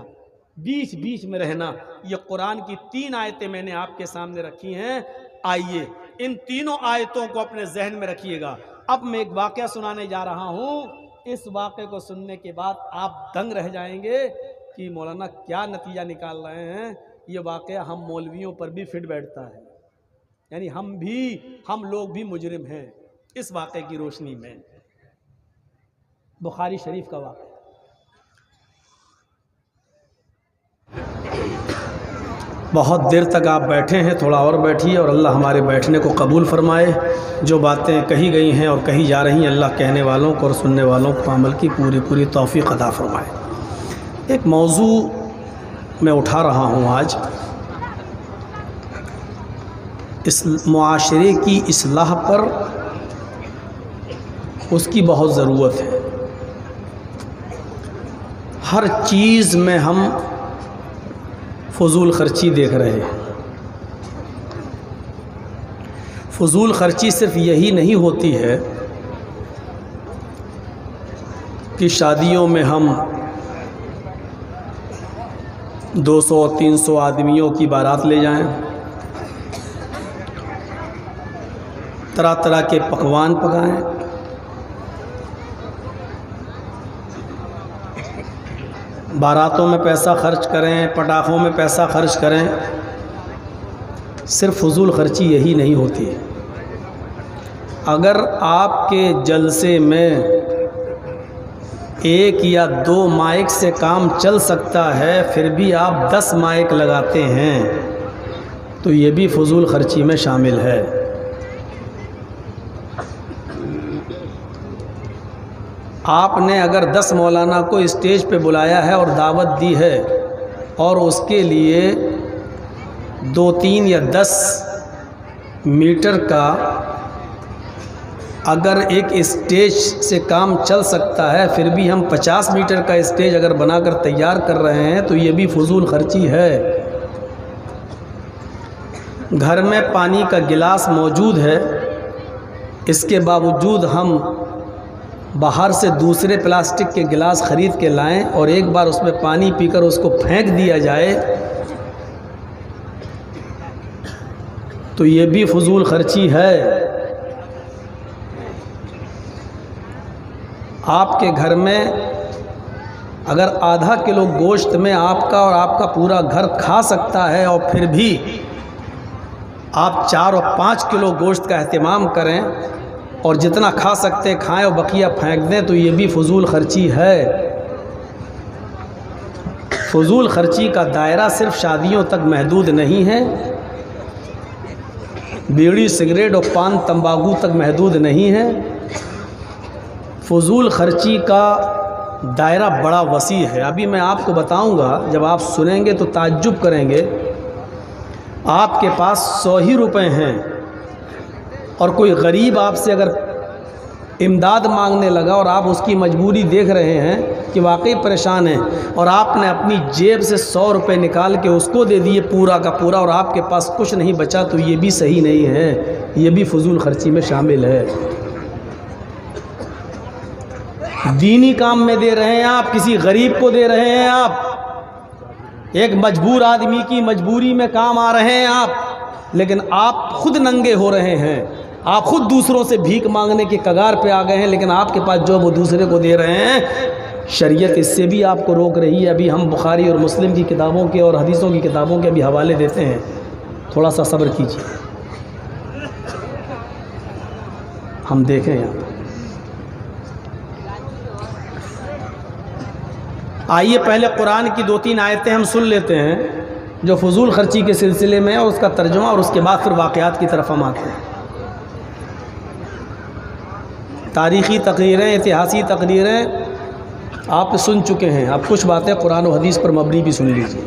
بیچ میں رہنا۔ یہ قرآن کی 3 آیتیں میں نے آپ کے سامنے رکھی ہیں، آئیے ان تینوں آیتوں کو اپنے ذہن میں رکھیے گا۔ اب میں ایک واقعہ سنانے جا رہا ہوں، اس واقعے کو سننے کے بعد آپ دنگ رہ جائیں گے کہ مولانا کیا نتیجہ نکال رہے ہیں۔ یہ واقعہ ہم مولویوں پر بھی فٹ بیٹھتا ہے، یعنی ہم لوگ بھی مجرم ہیں اس واقعے کی روشنی میں۔ بخاری شریف کا واقعہ، بہت دیر تک آپ بیٹھے ہیں، تھوڑا اور بیٹھیے اور اللہ ہمارے بیٹھنے کو قبول فرمائے۔ جو باتیں کہی گئی ہیں اور کہی جا رہی ہیں، اللہ کہنے والوں کو اور سننے والوں کو عمل کی پوری توفیق عطا فرمائے۔ ایک موضوع میں اٹھا رہا ہوں آج، اس معاشرے کی اصلاح پر اس کی بہت ضرورت ہے۔ ہر چیز میں ہم فضول خرچی دیکھ رہے ہیں۔ فضول خرچی صرف یہی نہیں ہوتی ہے کہ شادیوں میں ہم 200-300 آدمیوں کی بارات لے جائیں، طرح طرح کے پکوان پکائیں، باراتوں میں پیسہ خرچ کریں، پٹاخوں میں پیسہ خرچ کریں۔ صرف فضول خرچی یہی نہیں ہوتی۔ اگر آپ کے جلسے میں 1 یا 2 مائک سے کام چل سکتا ہے، پھر بھی آپ 10 مائک لگاتے ہیں، تو یہ بھی فضول خرچی میں شامل ہے۔ آپ نے اگر 10 مولانا کو اسٹیج پہ بلایا ہے اور دعوت دی ہے، اور اس کے لیے 2, 3 یا 10 میٹر کا اگر ایک اسٹیج سے کام چل سکتا ہے، پھر بھی ہم 50 میٹر کا اسٹیج اگر بنا کر تیار کر رہے ہیں، تو یہ بھی فضول خرچی ہے۔ گھر میں پانی کا گلاس موجود ہے، اس کے باوجود ہم باہر سے دوسرے پلاسٹک کے گلاس خرید کے لائیں اور ایک بار اس میں پانی پی کر اس کو پھینک دیا جائے، تو یہ بھی فضول خرچی ہے۔ آپ کے گھر میں اگر آدھا کلو گوشت میں آپ کا اور آپ کا پورا گھر کھا سکتا ہے، اور پھر بھی آپ 4 اور 5 کلو گوشت کا اہتمام کریں اور جتنا کھا سکتے کھائیں اور بقیہ پھینک دیں، تو یہ بھی فضول خرچی ہے۔ فضول خرچی کا دائرہ صرف شادیوں تک محدود نہیں ہے، بیڑی سگریٹ اور پان تمباکو تک محدود نہیں ہے۔ فضول خرچی کا دائرہ بڑا وسیع ہے۔ ابھی میں آپ کو بتاؤں گا، جب آپ سنیں گے تو تعجب کریں گے۔ آپ کے پاس 100 ہی روپے ہیں اور کوئی غریب آپ سے اگر امداد مانگنے لگا اور آپ اس کی مجبوری دیکھ رہے ہیں کہ واقعی پریشان ہیں، اور آپ نے اپنی جیب سے 100 روپے نکال کے اس کو دے دیے پورا کا پورا، اور آپ کے پاس کچھ نہیں بچا، تو یہ بھی صحیح نہیں ہے، یہ بھی فضول خرچی میں شامل ہے۔ دینی کام میں دے رہے ہیں آپ، کسی غریب کو دے رہے ہیں آپ، ایک مجبور آدمی کی مجبوری میں کام آ رہے ہیں آپ، لیکن آپ خود ننگے ہو رہے ہیں، آپ خود دوسروں سے بھیک مانگنے کے کگار پہ آ گئے ہیں، لیکن آپ کے پاس جو وہ دوسرے کو دے رہے ہیں۔ شریعت اس سے بھی آپ کو روک رہی ہے۔ ابھی ہم بخاری اور مسلم کی کتابوں کے اور حدیثوں کی کتابوں کے بھی حوالے دیتے ہیں، تھوڑا سا صبر کیجیے، ہم دیکھیں یہاں پر۔ آئیے پہلے قرآن کی 2-3 آیتیں ہم سن لیتے ہیں جو فضول خرچی کے سلسلے میں، اور اس کا ترجمہ، اور اس کے بعد پھر واقعات کی طرف ہم آتے ہیں۔ تاریخی تقریریں، اتہاسی تقریریں آپ سن چکے ہیں، اب کچھ باتیں قرآن و حدیث پر مبنی بھی سن لیجیے۔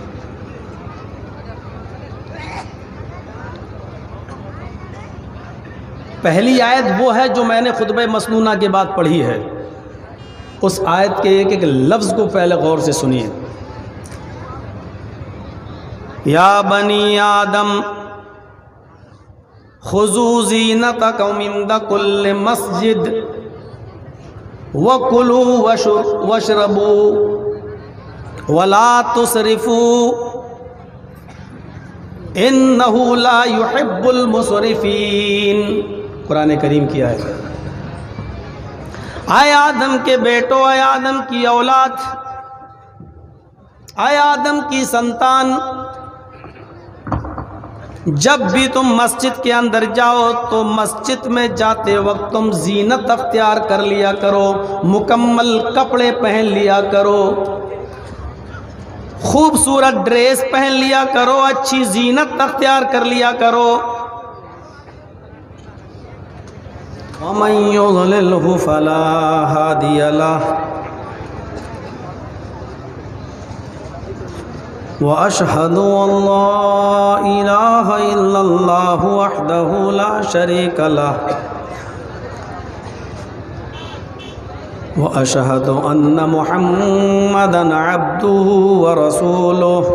پہلی آیت وہ ہے جو میں نے خطبہ مسنونہ کے بعد پڑھی ہے، اس آیت کے ایک ایک لفظ کو پہلے غور سے سنیے۔ یا بنی آدم خذوا زینتکم عند کل مسجد وکلوا واشربوا ولا تسرفوا انہ لا يحب المسرفین۔ قرآن کریم کی آیت ہے۔ اے آدم کے بیٹو، اے آدم کی اولاد، اے آدم کی سنتان، جب بھی تم مسجد کے اندر جاؤ تو مسجد میں جاتے وقت تم زینت اختیار کر لیا کرو، مکمل کپڑے پہن لیا کرو، خوبصورت ڈریس پہن لیا کرو، اچھی زینت اختیار کر لیا کرو۔ وَمَن يُضْلِلْهُ فَلَا هَادِيَ لَهُ وَأَشْهَدُ أَن لَّا إِلَٰهَ إِلَّا اللَّهُ وَحْدَهُ لَا شَرِيكَ لَهُ وأشهد أن محمدًا عبده ورسوله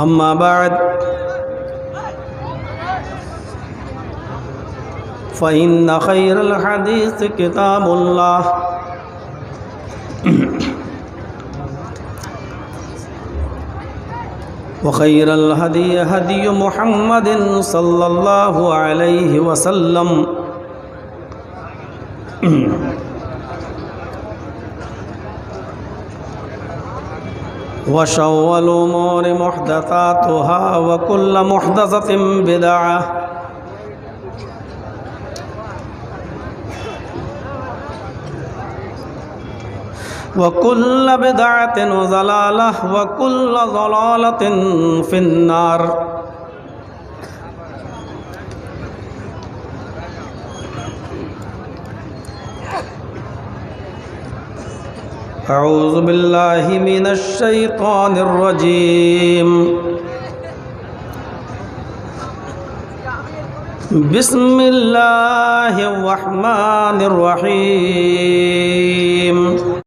أما بعد فإن خير الحديث كتاب الله وخير الهدي هدي محمد صلى الله عليه وسلم وشر الأمور محدثاتها وكل محدثة بدعة وكل بدعة ضلالة وكل ضلالة في النار. أعوذ بالله من الشيطان الرجيم. بسم الله الرحمن الرحيم.